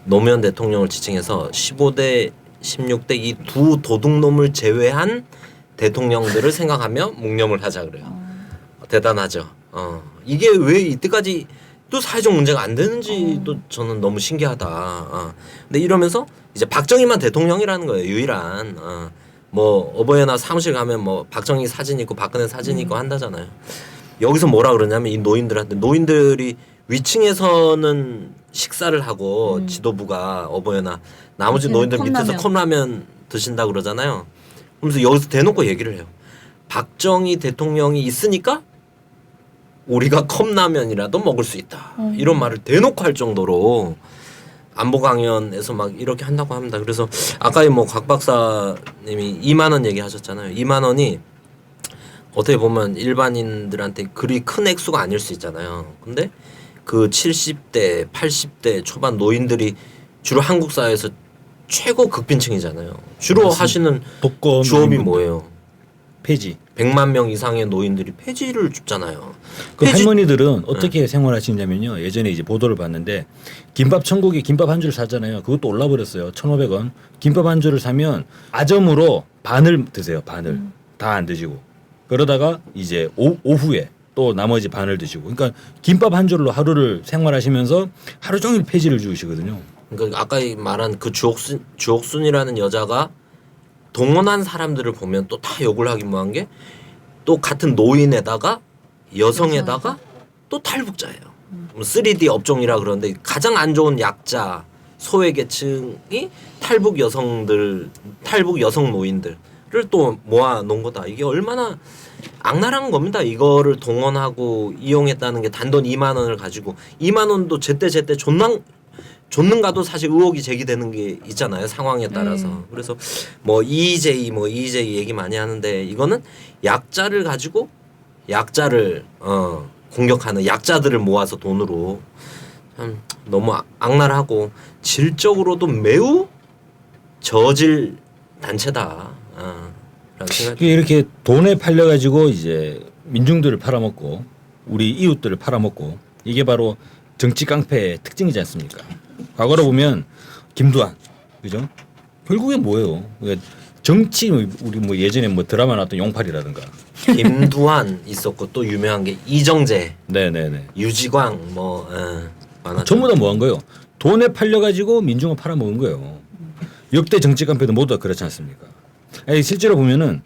노무현 대통령을 지칭해서 15대 16대 이 두 도둑놈을 제외한 대통령들을 생각하며 묵념을 하자 그래요. 대단하죠. 이게 왜 이때까지 또 사회적 문제가 안 되는지도 저는 너무 신기하다. 근데 이러면서 이제 박정희만 대통령이라는 거예요. 유일한. 뭐 어버이연합 사무실 가면 뭐 박정희 사진 있고 박근혜 사진 있고 한다잖아요. 여기서 뭐라 그러냐면 이 노인들한테 노인들이 위층에서는 식사를 하고 지도부가 어버이연합 나머지 노인들 밑에서 컵라면 드신다 그러잖아요. 그러면서 여기서 대놓고 얘기를 해요. 박정희 대통령이 있으니까 우리가 컵라면이라도 먹을 수 있다. 이런 말을 대놓고 할 정도로 안보 강연에서 막 이렇게 한다고 합니다. 그래서 아까 뭐 곽 박사님이 2만 원 얘기하셨잖아요. 2만 원이 어떻게 보면 일반인들한테 그리 큰 액수가 아닐 수 있잖아요. 근데 그 70대, 80대 초반 노인들이 주로 한국 사회에서 최고 극빈층이잖아요. 주로 맞습니다. 하시는 독거 주업이 뭐예요? 폐지. 100만 명 이상의 노인들이 폐지를 줍잖아요. 그 할머니들은 어떻게 생활하시냐면요. 예전에 이제 보도를 봤는데 김밥 천국에 김밥 한 줄 사잖아요. 그것도 올라 버렸어요. 1,500원. 김밥 한 줄을 사면 아점으로 반을 드세요. 반을. 다 안 드시고. 그러다가 이제 오후에 또 나머지 반을 드시고. 그러니까 김밥 한 줄로 하루를 생활하시면서 하루 종일 폐지를 주시거든요. 그러니까 아까 말한 그 주옥순이라는 여자가 동원한 사람들을 보면 또 다 욕을 하긴 뭐한 게 또 같은 노인에다가 여성에다가 또 탈북자예요. 3D 업종이라 그러는데 가장 안 좋은 약자 소외계층이 탈북 여성 노인들을 또 모아 놓은 거다. 이게 얼마나 악랄한 겁니다. 이거를 동원하고 이용했다는 게 단돈 2만 원을 가지고 2만 원도 제때 줬는가도 사실 의혹이 제기되는 게 있잖아요. 상황에 따라서. 그래서 뭐 EJ 얘기 많이 하는데 이거는 약자를 가지고 약자를 공격하는 약자들을 모아서 돈으로 참 너무 악랄하고 질적으로도 매우 저질 단체다. 라는 생각이 이렇게 돈에 팔려 가지고 이제 민중들을 팔아먹고 우리 이웃들을 팔아먹고 이게 바로 정치 깡패의 특징이지 않습니까? 과거로 보면 김두한, 그죠? 결국엔 뭐예요? 정치 우리 뭐 예전에 뭐 드라마 나왔던 용팔이라든가 김두한 있었고 또 유명한 게 이정재, 네네네. 유지광 뭐 많았죠. 전부 다 뭐 한 거예요? 돈에 팔려 가지고 민중을 팔아먹은 거예요. 역대 정치 깡패도 모두 다 그렇지 않습니까? 아니, 실제로 보면은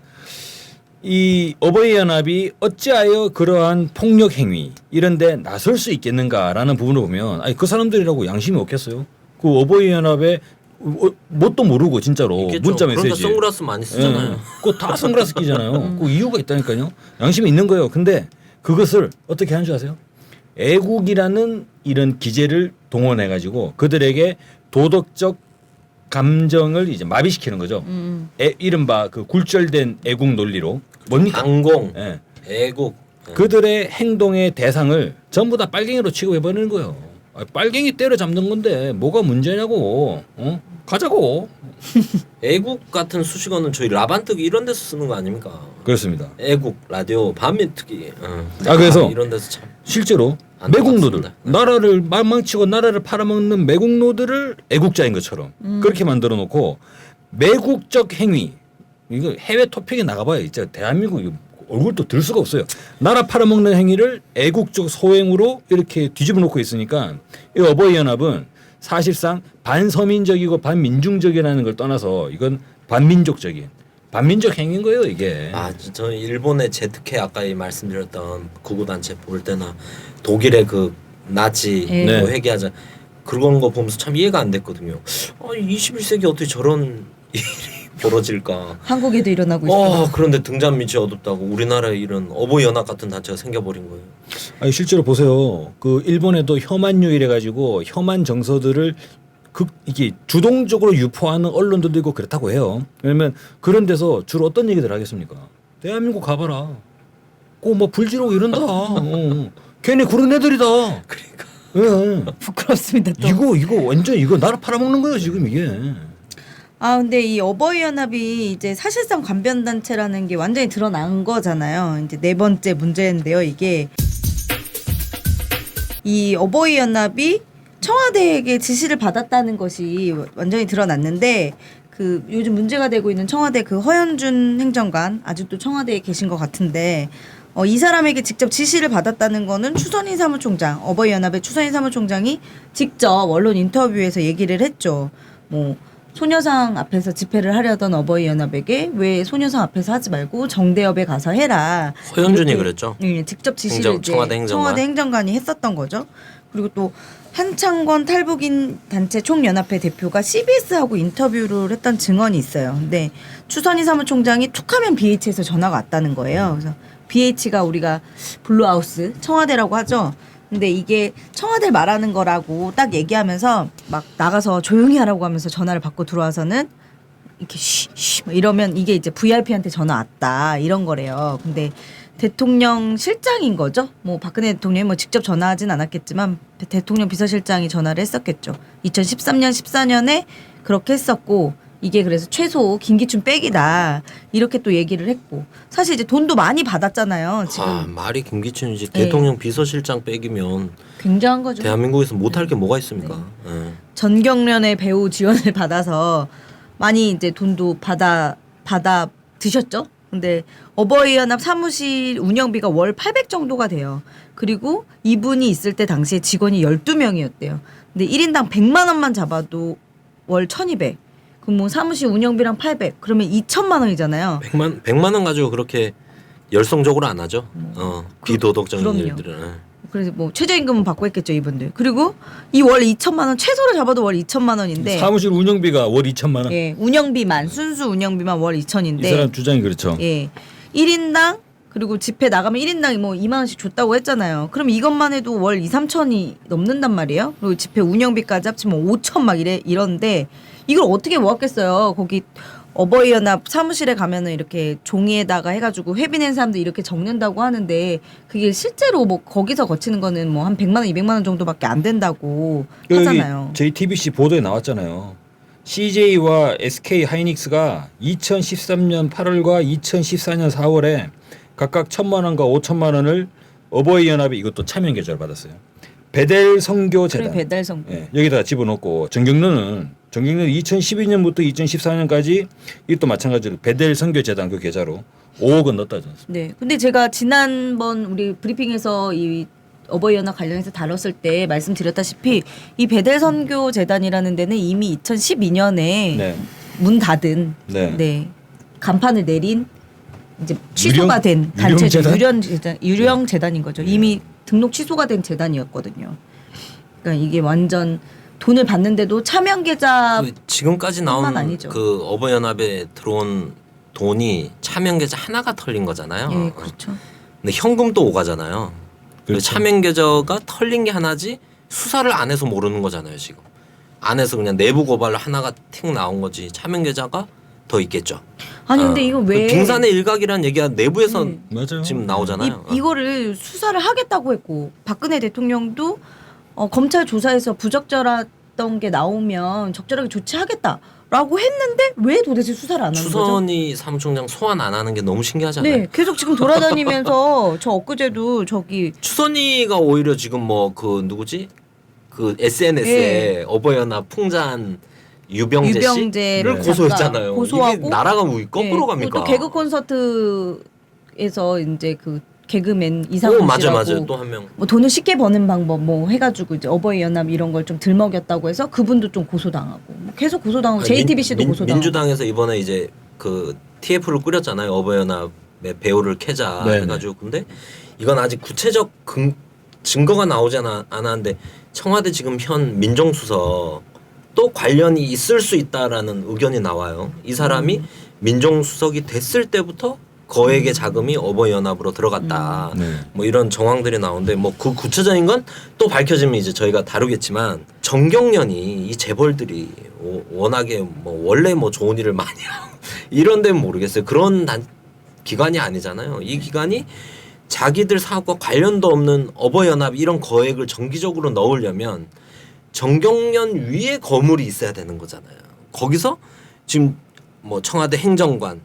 이 어버이 연합이 어찌하여 그러한 폭력 행위 이런데 나설 수 있겠는가라는 부분을 보면 아니 그 사람들이라고 양심이 없겠어요? 그 어버이 연합에 뭣도 모르고 진짜로 있겠죠. 문자 그러니까 메시지. 선글라스 많이 쓰잖아요. 그거 다 선글라스 끼잖아요. 그 이유가 있다니까요. 양심이 있는 거예요. 근데 그것을 어떻게 하는 줄 아세요? 애국이라는 이런 기제를 동원해 가지고 그들에게 도덕적 감정을 이제 마비시키는 거죠. 이른바 그 굴절된 애국 논리로 뭡니까? 방공, 예. 애국. 그들의 행동의 대상을 전부 다 빨갱이로 취급해버리는 거예요. 빨갱이 때려잡는 건데 뭐가 문제냐고. 가자고. 애국 같은 수식어는 저희 라반뜨기 이런 데서 쓰는 거 아닙니까? 그렇습니다. 애국 라디오 반민특위. 그래서 이런 데서 참 실제로 안타깝습니다. 매국노들 나라를 망망치고 나라를 팔아먹는 매국노들을 애국자인 것처럼 그렇게 만들어 놓고 매국적 행위 이거 해외 토픽에 나가봐야 진짜 대한민국 이거 얼굴도 들 수가 없어요. 나라 팔아먹는 행위를 애국적 소행으로 이렇게 뒤집어 놓고 있으니까 이 어버이 연합은 사실상 반서민적이고 반민중적이라는 걸 떠나서 이건 반민족 행위인 거예요 이게. 저 일본의 제트케 아까 말씀드렸던 구구단체 볼 때나 독일의 그 나치 네. 뭐 회개하자 그런 거 보면서 참 이해가 안 됐거든요. 21세기 어떻게 저런 일이 벌어질까? 한국에도 일어나고 있어요. 그런데 등잔 밑이 어둡다고 우리나라에 이런 어버이 연합 같은 단체가 생겨버린 거예요. 아니 실제로 보세요. 그 일본에도 혐한유일해 가지고 혐한 정서들을 이게 주동적으로 유포하는 언론들도 있고 그렇다고 해요. 왜냐면 그런 데서 주로 어떤 얘기들 하겠습니까? 대한민국 가봐라. 꼭 뭐 불지르고 이런다. 걔네 그런 애들이다. 그러니까 예. 부끄럽습니다. 또. 이거 완전 이거 나라 팔아먹는 거예요 지금 이게. 근데 이 어버이 연합이 이제 사실상 관변 단체라는 게 완전히 드러난 거잖아요. 이제 네 번째 문제인데요. 이게 이 어버이 연합이 청와대에게 지시를 받았다는 것이 완전히 드러났는데 그 요즘 문제가 되고 있는 청와대 그 허현준 행정관 아직도 청와대에 계신 것 같은데 이 사람에게 직접 지시를 받았다는 거는 추선인 사무총장 어버이 연합의 추선인 사무총장이 직접 언론 인터뷰에서 얘기를 했죠. 뭐 소녀상 앞에서 집회를 하려던 어버이 연합에게 왜 소녀상 앞에서 하지 말고 정대협에 가서 해라. 허현준이 이렇게, 그랬죠. 직접 지시를 이제 청와대 행정관이 했었던 거죠. 그리고 또 한창권 탈북인 단체 총연합회 대표가 CBS하고 인터뷰를 했던 증언이 있어요. 근데 추선희 사무총장이 툭하면 BH에서 전화가 왔다는 거예요. 그래서 BH가 우리가 블루하우스 청와대라고 하죠. 근데 이게 청와대를 말하는 거라고 딱 얘기하면서 막 나가서 조용히 하라고 하면서 전화를 받고 들어와서는 이렇게 쉬쉬 이러면 이게 이제 VIP한테 전화 왔다 이런 거래요. 근데 대통령 실장인 거죠. 뭐 박근혜 대통령이 뭐 직접 전화하진 않았겠지만 대통령 비서실장이 전화를 했었겠죠. 2013년 14년에 그렇게 했었고 이게 그래서 최소 김기춘 백이다 이렇게 또 얘기를 했고 사실 이제 돈도 많이 받았잖아요. 지금 말이 김기춘이지 대통령 비서실장 백이면 굉장한 거죠. 대한민국에서 못할 게 뭐가 있습니까? 예. 전경련의 배우 지원을 받아서 많이 이제 돈도 받아 드셨죠. 근데 어버이 연합 사무실 운영비가 월 800 정도가 돼요. 그리고 이분이 있을 때 당시에 직원이 12명이었대요. 근데 1인당 100만 원만 잡아도 월 1200. 그럼 뭐 사무실 운영비랑 800. 그러면 2천만 원이잖아요. 100만 원 가지고 그렇게 열성적으로 안 하죠. 비도덕적인 그럼요. 일들은. 예. 그래서 뭐 최저임금은 받고 했겠죠, 이분들. 그리고 이 월 2천만 원 최소로 잡아도 월 2천만 원인데 사무실 운영비가 월 2천만 원. 예, 운영비만 순수 운영비만 월 2천인데 이 사람 주장이 그렇죠. 예. 1인당 그리고 집회 나가면 1인당 뭐 2만 원씩 줬다고 했잖아요. 그럼 이것만 해도 월 2, 3천이 넘는단 말이에요. 그리고 집회 운영비까지 합치면 5천 막 이런데 이걸 어떻게 모았겠어요. 거기 어버이 연합 사무실에 가면은 이렇게 종이에다가 해가지고 회비 낸 사람들 이렇게 적는다고 하는데 그게 실제로 뭐 거기서 거치는 거는 뭐 한 100만 원, 200만 원 정도밖에 안 된다고 하잖아요. JTBC 보도에 나왔잖아요. CJ와 SK 하이닉스가 2013년 8월과 2014년 4월에 각각 1,000만 원과 5천만 원을 어버이 연합에 이것도 참여 계좌를 받았어요. 베델 선교 재단. 그래, 배달 선교. 예, 여기다가 집어넣고 정경련은 2012년부터 2014년까지 이것도 마찬가지로 베델 선교 재단 그 계좌로 5억원 넣었다지 않습니까? 네. 근데 제가 지난번 우리 브리핑에서 이 어버이 연합 관련해서 다뤘을 때 말씀드렸다시피 이 베델 선교 재단이라는 데는 이미 2012년에 네. 문 닫은 네. 간판을 내린 이제 취소가 된 단체죠. 유령 재단인 거죠. 이미 등록 취소가 된 재단이었거든요. 그러니까 이게 완전 돈을 받는데도 차명 계좌 지금까지 뿐만 나온 아니죠. 그 어버이 연합에 들어온 돈이 차명 계좌 하나가 털린 거잖아요. 예, 그렇죠. 근데 현금도 오가잖아요. 그렇죠. 차명 계좌가 털린 게 하나지 수사를 안 해서 모르는 거잖아요. 지금 안에서 그냥 내부 고발로 하나가 틱 나온 거지 차명 계좌가 더 있겠죠. 아니 근데 이거 왜 빙산의 일각이라는 얘기가 내부에서 맞아요. 지금 나오잖아요. 이거를 수사를 하겠다고 했고 박근혜 대통령도 검찰 조사에서 부적절한 있던 게 나오면 적절하게 조치하겠다라고 했는데 왜 도대체 수사를 안 하는 거죠? 추선이 사무총장 소환 안 하는 게 너무 신기하잖아요. 네, 계속 지금 돌아다니면서 저 엊그제도 저기 추선이가 오히려 지금 뭐 그 누구지? 그 SNS에 어버이연합 풍자한 유병재 씨를 작가 고소했잖아요. 고소하고 이게 나라가 왜 거꾸로 네, 갑니까? 또 개그 콘서트에서 이제 그 개그맨 오, 이상훈 맞아 씨라고 맞아 또 한 명. 뭐 돈을 쉽게 버는 방법 뭐 해가지고 이제 어버이 연합 이런 걸 좀 들먹였다고 해서 그분도 좀 고소당하고 뭐 계속 고소당하고 JTBC도 고소당하고 민주당에서 이번에 이제 그 TF를 꾸렸잖아요. 어버이연합의 배우를 캐자 네네. 해가지고 근데 이건 아직 구체적 증거가 나오지 않았는데 청와대 지금 현 민정수석 또 관련이 있을 수 있다라는 의견이 나와요. 이 사람이 민정수석이 됐을 때부터 거액의 자금이 어버이연합으로 들어갔다. 네. 뭐 이런 정황들이 나오는데 뭐 그 구체적인 건 또 밝혀지면 이제 저희가 다루겠지만 정경련이 이 재벌들이 워낙에 뭐 원래 뭐 좋은 일을 많이 하고 이런 데는 모르겠어요. 그런 기관이 아니잖아요. 이 기관이 자기들 사업과 관련도 없는 어버이연합 이런 거액을 정기적으로 넣으려면 정경련 위에 거물이 있어야 되는 거잖아요. 거기서 지금 뭐 청와대 행정관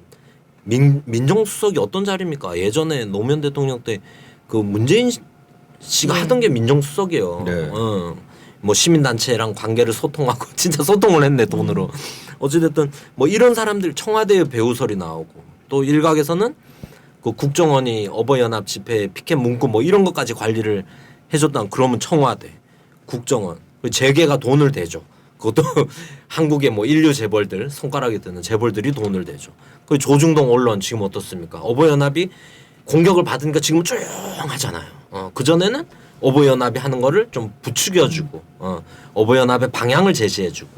민정수석이 어떤 자리입니까? 예전에 노무현 대통령 때 그 문재인 씨가 하던 게 민정수석이에요. 네. 뭐 시민단체랑 관계를 소통하고 진짜 소통을 했네 돈으로. 어찌됐든 뭐 이런 사람들 청와대의 배우설이 나오고 또 일각에서는 그 국정원이 어버이연합 집회 피켓 문구 뭐 이런 것까지 관리를 해줬다. 그러면 청와대, 국정원, 재계가 돈을 대죠. 그것도 한국의 뭐 인류 재벌들 손가락에 드는 재벌들이 돈을 대죠. 그 조중동 언론 지금 어떻습니까? 어버이연합이 공격을 받으니까 지금 조용하잖아요. 그 전에는 어버이연합이 하는 거를 좀 부추겨주고 어버이연합의 방향을 제시해주고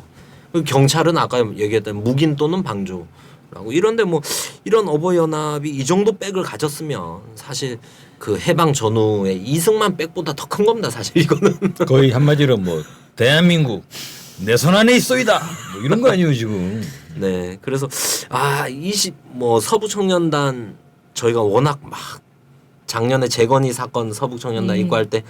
경찰은 아까 얘기했던 묵인 또는 방조라고 이런데 뭐 이런 어버이연합이 이 정도 백을 가졌으면 사실 그 해방 전후의 이승만 백보다 더 큰 겁니다. 사실 이거는 거의 한마디로 뭐 대한민국 내 손 안에 있어이다 뭐 이런 거 아니에요 지금. 네, 그래서 뭐 서부 청년단 저희가 워낙 막 작년에 재건이 사건 서부 청년단 입고할 때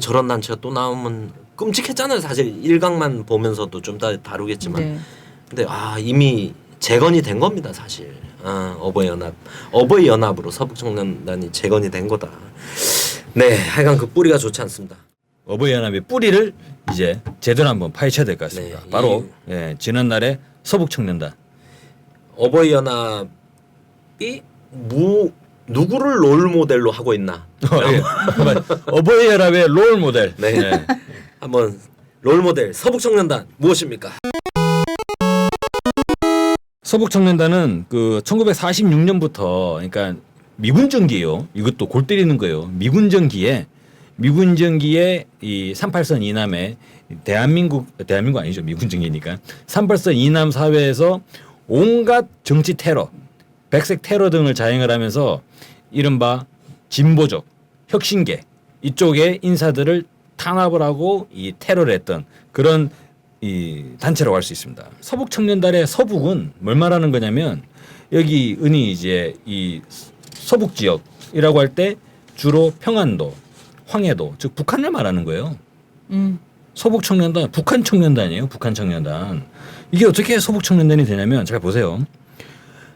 저런 단체가 또 나오면 끔찍했잖아요. 사실 일각만 보면서도 좀 더 다루겠지만, 네. 근데 이미 재건이 된 겁니다. 사실 어버이연합으로 서부 청년단이 재건이 된 거다. 네, 하여간 그 뿌리가 좋지 않습니다. 어버이연합의 뿌리를 이제 제대로 한번 파헤쳐야 될 것 같습니다. 네, 바로 지난날의 서북청년단. 어버이연합이 누구를 롤 모델로 하고 있나? 어버이연합의 롤 모델. 네. 한번 롤 모델 서북청년단 무엇입니까? 서북청년단은 그 1946년부터 그러니까 미군정기예요. 이것도 골 때리는 거예요. 미군정기에 이 38선 이남에 대한민국 아니죠. 미군정기니까 38선 이남 사회에서 온갖 정치 테러, 백색 테러 등을 자행을 하면서 이른바 진보적 혁신계 이쪽의 인사들을 탄압을 하고 이 테러를 했던 그런 이 단체라고 할 수 있습니다. 서북청년단의 서북은 뭘 말하는 거냐면 여기 은이 이제 이 서북 지역이라고 할 때 주로 평안도, 황해도 즉 북한을 말하는 거예요. 서북청년단 북한 청년단이에요. 북한 청년단. 이게 어떻게 서북청년단이 되냐면 잘 보세요.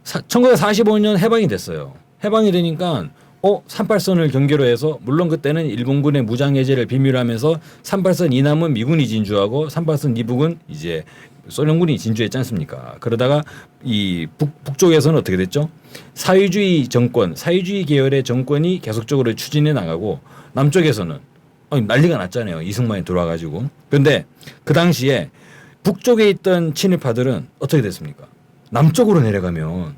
1945년 해방이 됐어요. 해방이 되니까 38선을 경계로 해서 물론 그때는 일본군의 무장 해제를 비밀로 하면서 38선 이남은 미군이 진주하고 38선 이북은 이제 소련군이 진주했지 않습니까? 그러다가 이 북쪽에서는 어떻게 됐죠? 사회주의 계열의 정권이 계속적으로 추진해 나가고 남쪽에서는 난리가 났잖아요. 이승만이 들어와가지고. 그런데 그 당시에 북쪽에 있던 친일파들은 어떻게 됐습니까? 남쪽으로 내려가면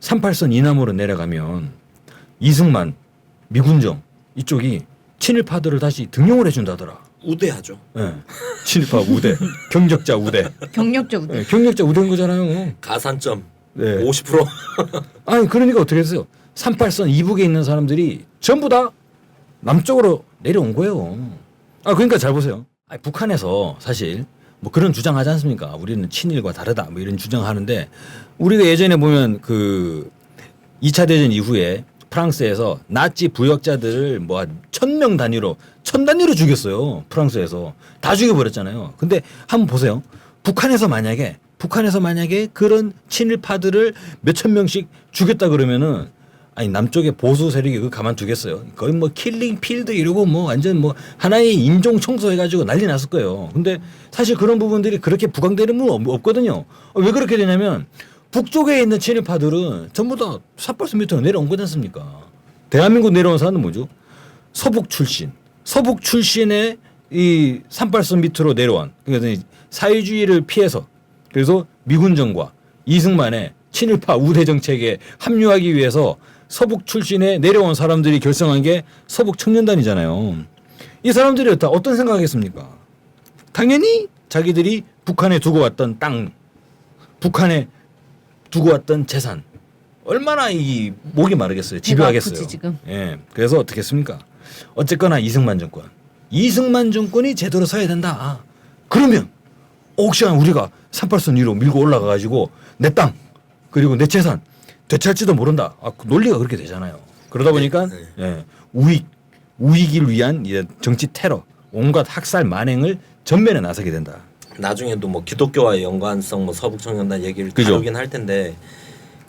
38선 이남으로 내려가면 이승만, 미군정 이쪽이 친일파들을 다시 등용을 해준다더라. 우대하죠. 네. 친일파 우대, 경력자 우대. 경력자 우대. 네, 경력자 우대인 거잖아요. 가산점 네. 50%. 아니 그러니까 어떻게 됐어요? 38선 이북에 있는 사람들이 전부 다 남쪽으로 내려온 거예요. 그러니까 잘 보세요. 북한에서 사실 뭐 그런 주장하지 않습니까? 우리는 친일과 다르다 뭐 이런 주장하는데 우리가 예전에 보면 그 2차 대전 이후에 프랑스에서 나치 부역자들을 뭐 1,000명 단위로 1,000단위로 죽였어요. 프랑스에서 다 죽여버렸잖아요. 근데 한번 보세요. 북한에서 만약에 그런 친일파들을 몇천 명씩 죽였다 그러면은 아니 남쪽의 보수 세력이 그거 가만두겠어요. 거의 뭐 킬링 필드 이러고 뭐 완전 뭐 하나의 인종 청소해가지고 난리 났을 거예요. 근데 사실 그런 부분들이 그렇게 부각되는 부분은 없거든요. 왜 그렇게 되냐면 북쪽에 있는 친일파들은 전부 다 삿발선 밑으로 내려온 거지 않습니까? 대한민국 내려온 사람은 뭐죠? 서북 출신의 이 38선 밑으로 내려온 그러니까 사회주의를 피해서 그래서 미군정과 이승만의 친일파 우대 정책에 합류하기 위해서 서북 출신에 내려온 사람들이 결성한 게 서북 청년단이잖아요. 이 사람들이 어떤 생각하겠습니까? 당연히 자기들이 북한에 두고 왔던 땅, 북한에 두고 왔던 재산 얼마나 이 목이 마르겠어요. 집요하겠어요. 아프지, 지금. 예. 그래서 어떻게 했습니까? 어쨌거나 이승만 정권이 제대로 서야 된다. 그러면 혹시나 우리가 38선 위로 밀고 올라가 가지고 내 땅 그리고 내 재산 되찾지도 모른다. 그 논리가 그렇게 되잖아요. 그러다 보니까 예, 우익을 위한 정치 테러, 온갖 학살 만행을 전면에 나서게 된다. 나중에도 뭐 기독교와의 연관성 뭐 서북 청년단 얘기를 그죠. 다루긴 할 텐데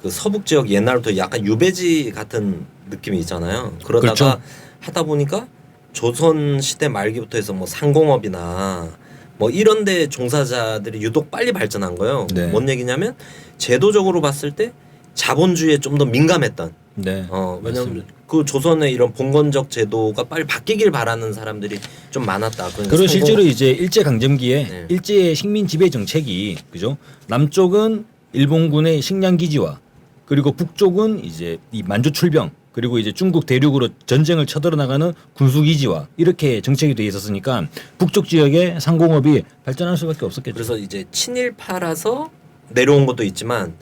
그 서북 지역 옛날부터 약간 유배지 같은 느낌이 있잖아요. 그러다가 그렇죠. 하다 보니까 조선 시대 말기부터 해서 뭐 상공업이나 뭐 이런 데 종사자들이 유독 빨리 발전한 거예요. 네. 뭔 얘기냐면 제도적으로 봤을 때 자본주의에 좀 더 민감했던 네. 왜냐면 맞습니다. 그 조선의 이런 봉건적 제도가 빨리 바뀌길 바라는 사람들이 좀 많았다. 그러니까 그리고 실제로 이제 일제 강점기에 네. 일제 식민 지배 정책이 그죠? 남쪽은 일본군의 식량 기지와 그리고 북쪽은 이제 이 만주 출병 그리고 이제 중국 대륙으로 전쟁을 쳐들어 나가는 군수 기지와 이렇게 정책이 돼 있었으니까 북쪽 지역의 상공업이 발전할 수밖에 없었겠죠. 그래서 이제 친일파라서 내려온 것도 있지만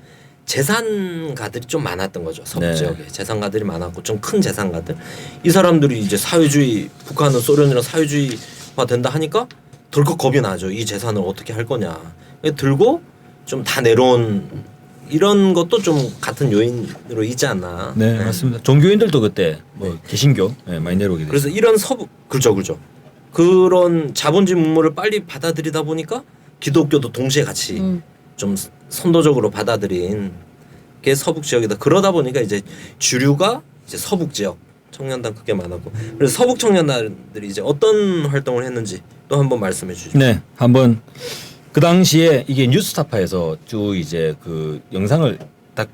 재산가들이 좀 많았던 거죠. 서북 네. 지역에 재산가들이 많았고 좀 큰 재산가들 이 사람들이 이제 사회주의 북한은 소련이랑 사회주의화 된다 하니까 덜컥 겁이 나죠. 이 재산을 어떻게 할 거냐 들고 좀 다 내려온 이런 것도 좀 같은 요인으로 있지 않나. 네, 맞습니다. 종교인들도 그때 뭐 개신교 많이 내려오게 됐어요. 그래서 이런 서북 그렇죠. 그런 자본주의 문물을 빨리 받아들이다 보니까 기독교도 동시에 같이 좀 선도적으로 받아들인 게 서북 지역이다. 그러다 보니까 이제 주류가 이제 서북 지역 청년단 그게 많았고 그래서 서북 청년단들이 이제 어떤 활동을 했는지 또 한번 말씀해 주시죠. 네, 한번 그 당시에 이게 뉴스타파에서 쭉 이제 그 영상을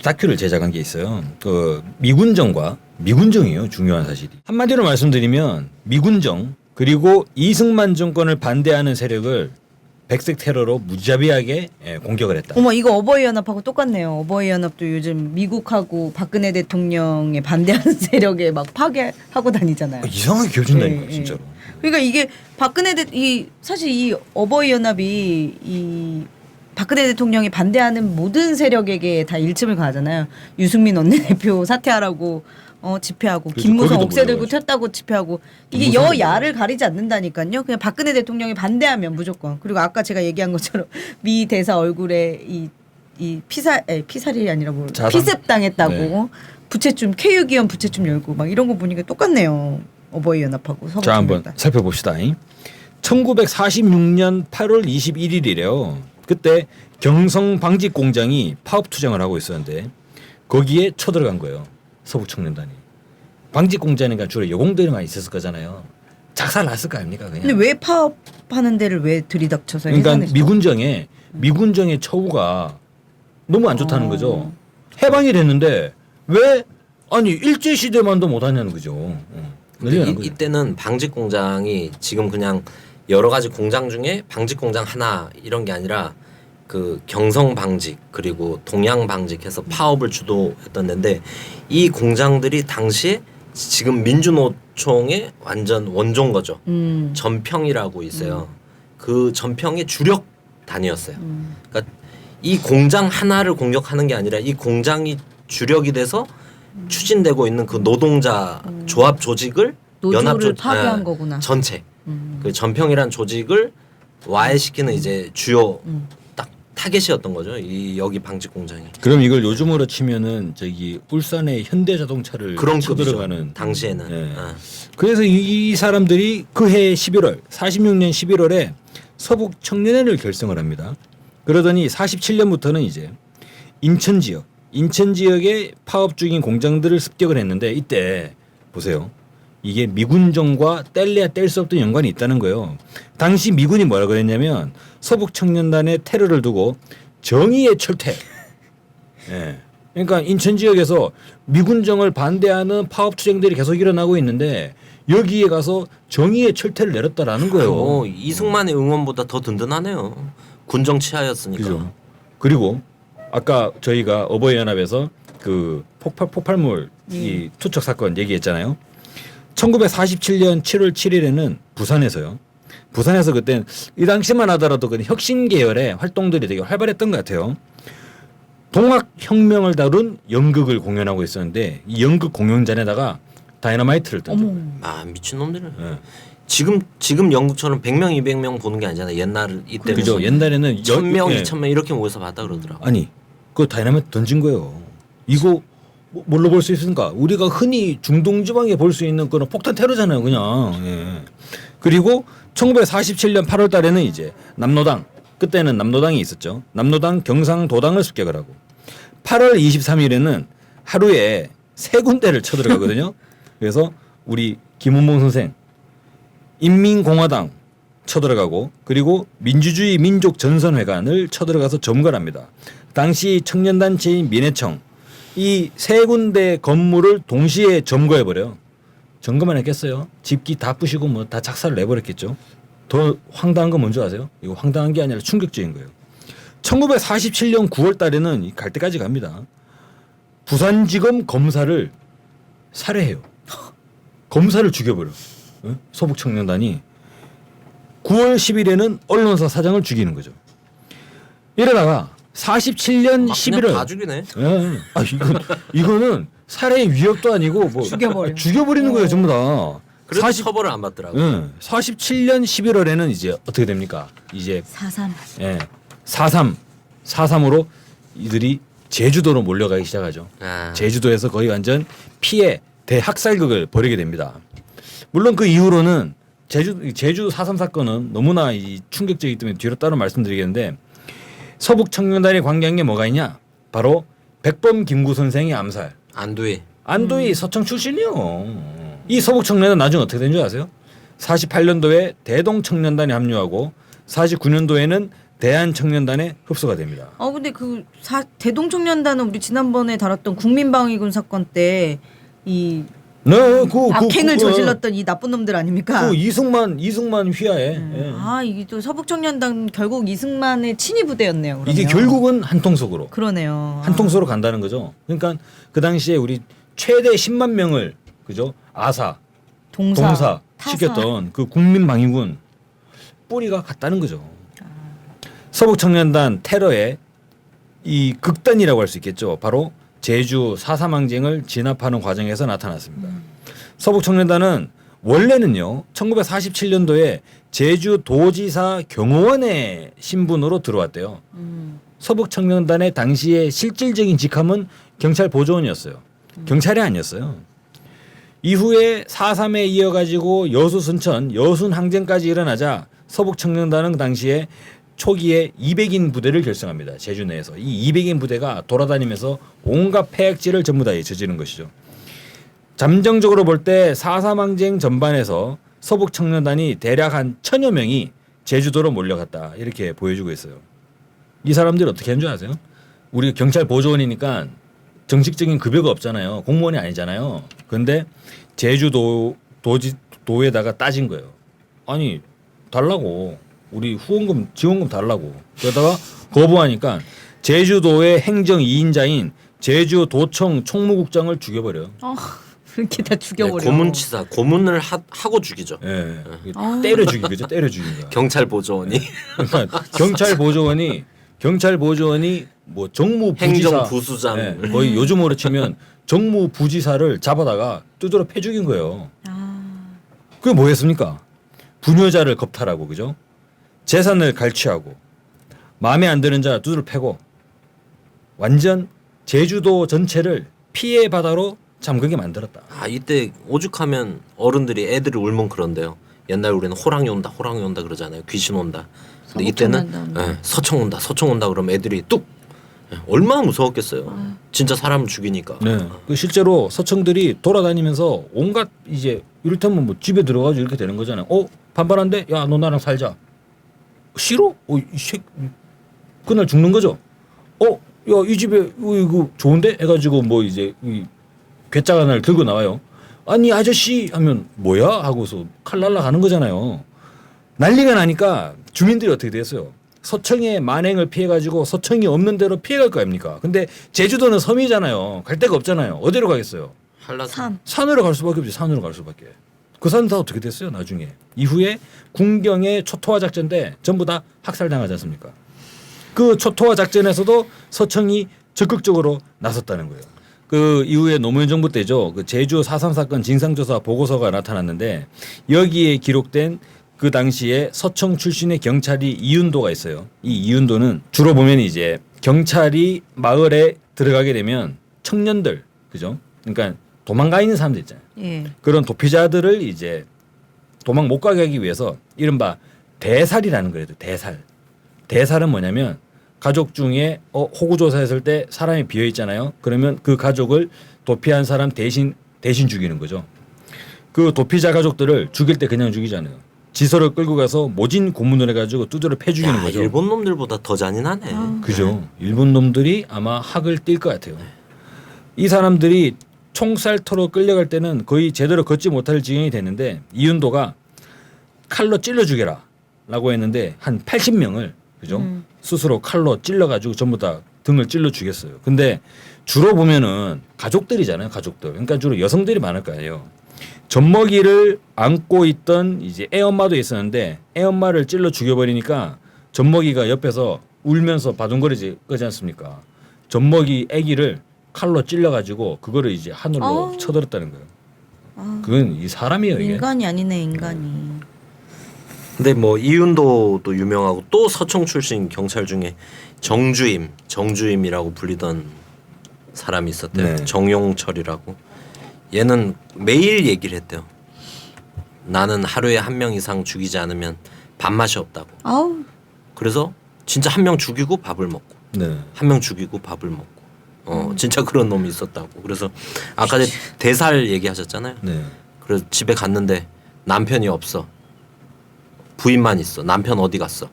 다큐를 제작한 게 있어요. 그 미군정이에요. 중요한 사실이. 한마디로 말씀드리면 미군정 그리고 이승만 정권을 반대하는 세력을 백색 테러로 무자비하게 공격을 했다. 어머 이거 어버이 연합하고 똑같네요. 어버이 연합도 요즘 미국하고 박근혜 대통령에 반대하는 세력에 막 파괴하고 다니잖아요. 이상하게 겹친다니까 네, 진짜로. 그러니까 이게 사실 이 어버이 연합이 이 박근혜 대통령이 반대하는 모든 세력에게 다 일침을 가하잖아요. 유승민 원내대표 사퇴하라고 집회하고 그렇죠. 김무성 거기도 옥새 들고 몰려가지고. 튀었다고 집회하고 이게 김무성도 여야를 가리지 않는다니까요. 그냥 박근혜 대통령이 반대하면 무조건. 그리고 아까 제가 얘기한 것처럼 미 대사 얼굴에 이 피살이 아니라 뭐 자상? 피습 당했다고 네. 부채춤 KU-기원 부채춤 열고 막 이런 거 보니까 똑같네요. 어버이 연합하고 서북 자 한번 청년단. 살펴봅시다. 1946년 8월 21일이래요. 그때 경성 방직 공장이 파업 투쟁을 하고 있었는데 거기에 쳐들어간 거예요. 서북 청년단이. 방직 공장이니까 주로 여공들만 있었을 거잖아요. 작살 났을 거 아닙니까 그냥. 근데 왜 파업하는 데를 왜 들이닥쳐서 그러니까 해산했어? 미군정의 처우가 너무 안 좋다는 어. 거죠. 해방이 됐는데 왜 아니 일제 시대만도 못하냐는 거죠. 난리가 난 거죠. 이때는 방직 공장이 지금 그냥 여러 가지 공장 중에 방직 공장 하나 이런 게 아니라 그 경성 방직 그리고 동양 방직해서 파업을 주도했던 데인데 이 공장들이 당시에 지금 민주노총의 완전 원조인 거죠. 전평이라고 있어요. 그 전평의 주력 단위였어요. 그러니까 이 공장 하나를 공격하는 게 아니라 이 공장이 주력이 돼서 추진되고 있는 그 노동자 조합 조직을 노조를 파괴한 거구나. 전체 그 전평이란 조직을 와해시키는 이제 주요 딱 타겟이었던 거죠. 이 여기 방직 공장이. 그럼 이걸 요즘으로 치면은 저기 울산의 현대자동차를 그런 쳐들어가는 급이죠. 당시에는. 예. 아. 그래서 이 사람들이 그해 11월 46년 11월에 서북 청년회를 결성을 합니다. 그러더니 47년부터는 이제 인천 지역의 파업 중인 공장들을 습격을 했는데 이때 보세요. 이게 미군정과 뗄래야 뗄 수 없던 연관이 있다는 거예요. 당시 미군이 뭐라 그랬냐면 서북 청년단의 테러를 두고 정의의 철퇴. 예. 그러니까 인천 지역에서 미군정을 반대하는 파업 투쟁들이 계속 일어나고 있는데 여기에 가서 정의의 철퇴를 내렸다라는 거예요. 이승만의 응원보다 더 든든하네요. 군정 치하였으니까. 그죠. 그리고 아까 저희가 어버이 연합에서 그 폭발물 이 투척 사건 얘기했잖아요. 1947년 7월 7일에는 부산에서 그때 이 당시만 하더라도 그 혁신 계열의 활동들이 되게 활발했던 것 같아요. 동학 혁명을 다룬 연극을 공연하고 있었는데 이 연극 공연장에다가 다이너마이트를 던져. 아 미친놈들은. 예. 지금 연극처럼 100명 200명 보는 게 아니잖아요. 옛날 이때는. 그죠. 옛날에는 1000명 예. 2000명 이렇게 모여서 봤다 그러더라고. 아니 그 다이너마이트 던진 거예요. 이거 뭘로 볼 수 있습니까? 우리가 흔히 중동 지방에 볼 수 있는 그런 폭탄 테러잖아요, 그냥. 예. 그리고 1947년 8월 달에는 이제 남노당 그때는 남노당이 있었죠. 남노당 경상도당을 습격을 하고 8월 23일에는 하루에 3군데를 쳐들어가거든요. 그래서 우리 김은봉 선생 인민공화당 쳐들어가고 그리고 민주주의 민족전선회관을 쳐들어가서 점거합니다. 당시 청년단체인 민해청 이 3군데 건물을 동시에 점거해버려요. 점거만 했겠어요. 집기 다 부시고 뭐 다 작살을 내버렸겠죠. 더 황당한 건 뭔지 아세요? 이거 황당한 게 아니라 충격적인 거예요. 1947년 9월 달에는 갈 때까지 갑니다. 부산지검 검사를 살해해요. 검사를 죽여버려. 어? 서북청년단이 9월 10일에는 언론사 사장을 죽이는 거죠. 이러다가 47년 11월 다 죽이네. 예. 아 이거는 살해의 위협도 아니고 뭐 죽여버리는 거예요 전부 다. 그래서 처벌을 안 받더라고. 예. 47년 11월에는 이제 어떻게 됩니까? 이제 4.3. 예. 4.3으로 이들이 제주도로 몰려가기 시작하죠. 아. 제주도에서 거의 완전 피해 대학살극을 벌이게 됩니다. 물론 그 이후로는 제주 4.3 사건은 너무나 이 충격적이기 때문에 뒤로 따로 말씀드리겠는데 서북 청년단의 관계한 게 뭐가 있냐? 바로 백범 김구 선생의 암살. 안도희 서청 출신이요. 이 서북 청년단 나중에 어떻게 된 줄 아세요? 48년도에 대동 청년단에 합류하고 49년도에는 대한 청년단에 흡수가 됩니다. 근데 그 대동청년단은 우리 지난번에 다뤘던 국민방위군 사건 때 이 악행을 저질렀던 이 나쁜 놈들 아닙니까? 그 이승만 휘하에. 예. 이게 또 서북청년단 결국 이승만의 친위 부대였네요. 그러면. 이게 결국은 한통속으로. 그러네요. 한통속으로 간다는 거죠. 그러니까 그 당시에 우리 최대 10만 명을 그죠? 아사, 동사 시켰던 그 국민방위군 뿌리가 같다는 거죠. 서북청년단 테러의 이 극단이라고 할 수 있겠죠. 바로 제주 4.3 항쟁을 진압하는 과정에서 나타났습니다. 서북청년단은 원래는요 1947년도에 제주도지사 경호원의 신분으로 들어왔대요. 서북청년단의 당시의 실질적인 직함은 경찰 보조원이었어요. 경찰이 아니었어요. 이후에 4.3에 이어가지고 여수 순천 여순 항쟁까지 일어나자 서북청년단은 당시에 초기에 200인 부대를 결성합니다. 제주 내에서. 이 200인 부대가 돌아다니면서 온갖 폐악질을 전부 다 저지른 것이죠. 잠정적으로 볼 때 4.3 항쟁 전반에서 서북청년단이 대략 한 1000여 명이 제주도로 몰려갔다. 이렇게 보여주고 있어요. 이 사람들이 어떻게 한 줄 아세요? 우리 경찰 보조원이니까 정식적인 급여가 없잖아요. 공무원이 아니잖아요. 그런데 제주도에다가 따진 거예요. 아니 달라고. 우리 후원금 지원금 달라고. 그러다가 거부하니까 제주도의 행정 2인자인 제주도청 총무국장을 죽여버려요. 그렇게 다 죽여버려. 고문치사 고문을 하고 죽이죠. 예. 때려 죽인 거죠. 때려 죽인 거야. 경찰 보조원이. 그러니까 경찰 보조원이 뭐 정무부지사 행정부수장. 예, 거의 요즘으로 치면 정무부지사를 잡아다가 두드러 패 죽인 거예요. 그게 뭐였습니까? 부녀자를 겁탈하고 그죠? 재산을 갈취하고 마음에 안 드는 자 두드러 패고 완전 제주도 전체를 피해 바다로 잠그게 만들었다. 아 이때 오죽하면 어른들이 애들을 울면 그런데요. 옛날 우리는 호랑이 온다 그러잖아요. 귀신 온다. 근데 이때는 서청 온다 그러면 애들이 뚝 얼마나 무서웠겠어요. 진짜 사람을 죽이니까. 네. 그 실제로 서청들이 돌아다니면서 온갖 이제 이를테면 뭐 집에 들어가지고 이렇게 되는 거잖아요. 반발한데 야 너 나랑 살자. 싫어? 그날 죽는 거죠. 야 이 집에 이거 좋은데 해가지고 뭐 이제 이 괴짝 하나를 들고 나와요. 아니 아저씨 하면 뭐야 하고서 칼 날라가는 거잖아요. 난리가 나니까 주민들이 어떻게 됐어요? 서청의 만행을 피해가지고 서청이 없는 데로 피해갈 거 아닙니까? 근데 제주도는 섬이잖아요. 갈 데가 없잖아요. 어디로 가겠어요? 한라산. 산으로 갈 수밖에 없지. 산으로 갈 수밖에. 그 산은 다 어떻게 됐어요? 나중에 이후에 군경의 초토화 작전 때 전부 다 학살당하지 않습니까? 그 초토화 작전에서도 서청이 적극적으로 나섰다는 거예요. 그 이후에 노무현 정부 때죠. 그 제주 4.3 사건 진상조사 보고서가 나타났는데 여기에 기록된 그 당시에 서청 출신의 경찰이 이윤도가 있어요. 이 이윤도는 주로 보면 이제 경찰이 마을에 들어가게 되면 청년들, 그죠? 그러니까 도망가 있는 사람들 있잖아요. 예. 그런 도피자들을 이제 도망 못 가게 하기 위해서 이른바 대살이라는 거예요. 대살. 대살은 뭐냐면 가족 중에 호구 조사했을 때 사람이 비어 있잖아요. 그러면 그 가족을 도피한 사람 대신 죽이는 거죠. 그 도피자 가족들을 죽일 때 그냥 죽이잖아요. 지서를 끌고 가서 모진 고문을 해가지고 두드려 패 죽이는 거죠. 일본 놈들보다 더 잔인하네. 그죠. 일본 놈들이 아마 학을 띨 것 같아요. 이 사람들이 총살터로 끌려갈 때는 거의 제대로 걷지 못할 지경이 됐는데 이윤도가 칼로 찔러 죽여라 라고 했는데 한 80명을 그죠? 스스로 칼로 찔러가지고 전부 다 등을 찔러 죽였어요. 근데 주로 보면은 가족들이잖아요. 가족들. 그러니까 주로 여성들이 많을 거 아니에요. 젖먹이를 안고 있던 이제 애엄마도 있었는데 애엄마를 찔러 죽여버리니까 젖먹이가 옆에서 울면서 바둥거리지 끄지 않습니까? 젖먹이 아기를 칼로 찔러가지고 그거를 이제 하늘로 쳐들었다는 거예요. 그건 이 사람이에요. 이게. 인간이 아니네 인간이. 근데 뭐 이윤도도 유명하고 또 서청 출신 경찰 중에 정주임이라고 불리던 사람이 있었대요. 네. 정용철이라고. 얘는 매일 얘기를 했대요. 나는 하루에 한 명 이상 죽이지 않으면 밥맛이 없다고. 아우. 그래서 진짜 한 명 죽이고 밥을 먹고 네. 한 명 죽이고 밥을 먹고 진짜 그런 놈이 있었다고. 그래서 아까 대살 얘기하셨잖아요. 네. 그래서 집에 갔는데 남편이 없어. 부인만 있어. 남편 어디 갔어?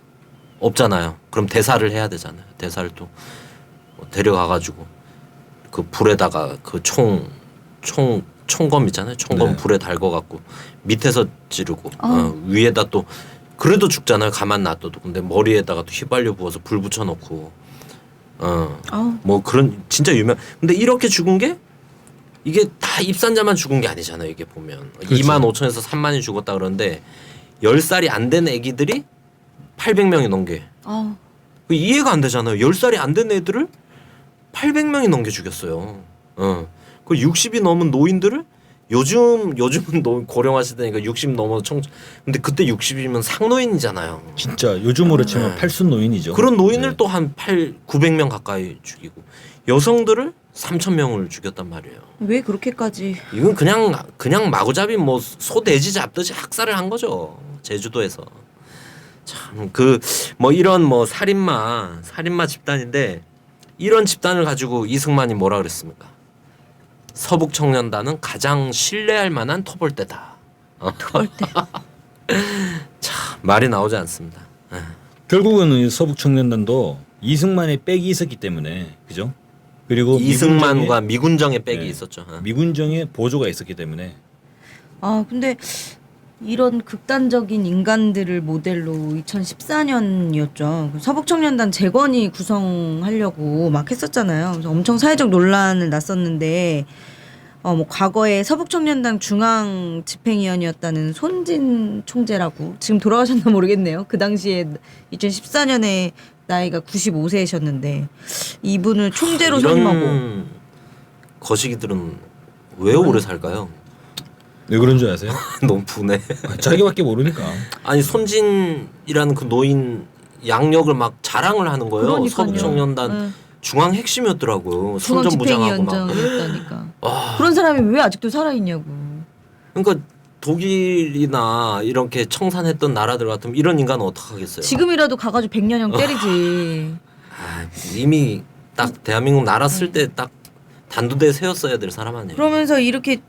없잖아요. 그럼 대사를 해야 되잖아요. 대사를 또 데려가가지고 그 불에다가 그 총검 있잖아요. 총검 네. 불에 달궈갖고 밑에서 찌르고 위에다 또 그래도 죽잖아요. 가만 놔둬도. 근데 머리에다가 또 휘발유 부어서 불 붙여놓고 뭐 그런 진짜 유명. 근데 이렇게 죽은 게 이게 다 입산자만 죽은 게 아니잖아요. 이게 보면 그렇죠. 2만 5천에서 3만이 죽었다 그러는데 10살이 안 된 애기들이 800명이 넘게. 이해가 안 되잖아요. 10살이 안 된 애들을 800명이 넘게 죽였어요. 그 60이 넘은 노인들을 요즘은 너무 고령화시대니까 60 넘어서 근데 그때 60이면 상노인이잖아요. 진짜 요즘으로 치면 팔순 노인이죠. 그런 노인을 네. 또 한 900명 가까이 죽이고 여성들을 3,000명을 죽였단 말이에요. 왜 그렇게까지? 이건 그냥 마구잡이 뭐 소 돼지 잡듯이 학살을 한 거죠. 제주도에서. 참 그 뭐 이런 뭐 살인마 집단인데 이런 집단을 가지고 이승만이 뭐라 그랬습니까? 서북 청년단은 가장 신뢰할 만한 토벌대다. 토벌대. 참 말이 나오지 않습니다. 결국은 이 서북 청년단도 이승만의 백이 있었기 때문에 그죠? 그리고 이승만과 미군정의 백이 네. 있었죠. 미군정의 보조가 있었기 때문에 근데 이런 극단적인 인간들을 모델로 2014년이었죠. 서북청년단 재건이 구성하려고 막 했었잖아요. 그래서 엄청 사회적 논란을 났었는데 뭐 과거에 서북청년단 중앙 집행위원이었다는 손진 총재라고 지금 돌아가셨나 모르겠네요. 그 당시에 2014년에 나이가 95세셨는데 이분을 총재로 선임하고. 이런 거시기들은 왜 오래 살까요? 왜 그런 줄 아세요? 너무 분해. 자기밖에 모르니까. 아니 손진이라는 그 노인이 양력을 막 자랑을 하는 거예요. 그러니까요. 서북청년단 네. 중앙 핵심이었더라고요. 선전부장하고 막. 중앙집행위원장이었다니까. 와. 그런 사람이 왜 아직도 살아있냐고. 그러니까 독일이나 이렇게 청산했던 나라들 같으면 이런 인간은 어떡하겠어요. 지금이라도 가가지고 100년형 때리지. 아, 이미 딱 대한민국 나라 쓸 때 딱 단두대 세웠어야 될 사람 아니에요. 그러면서 이렇게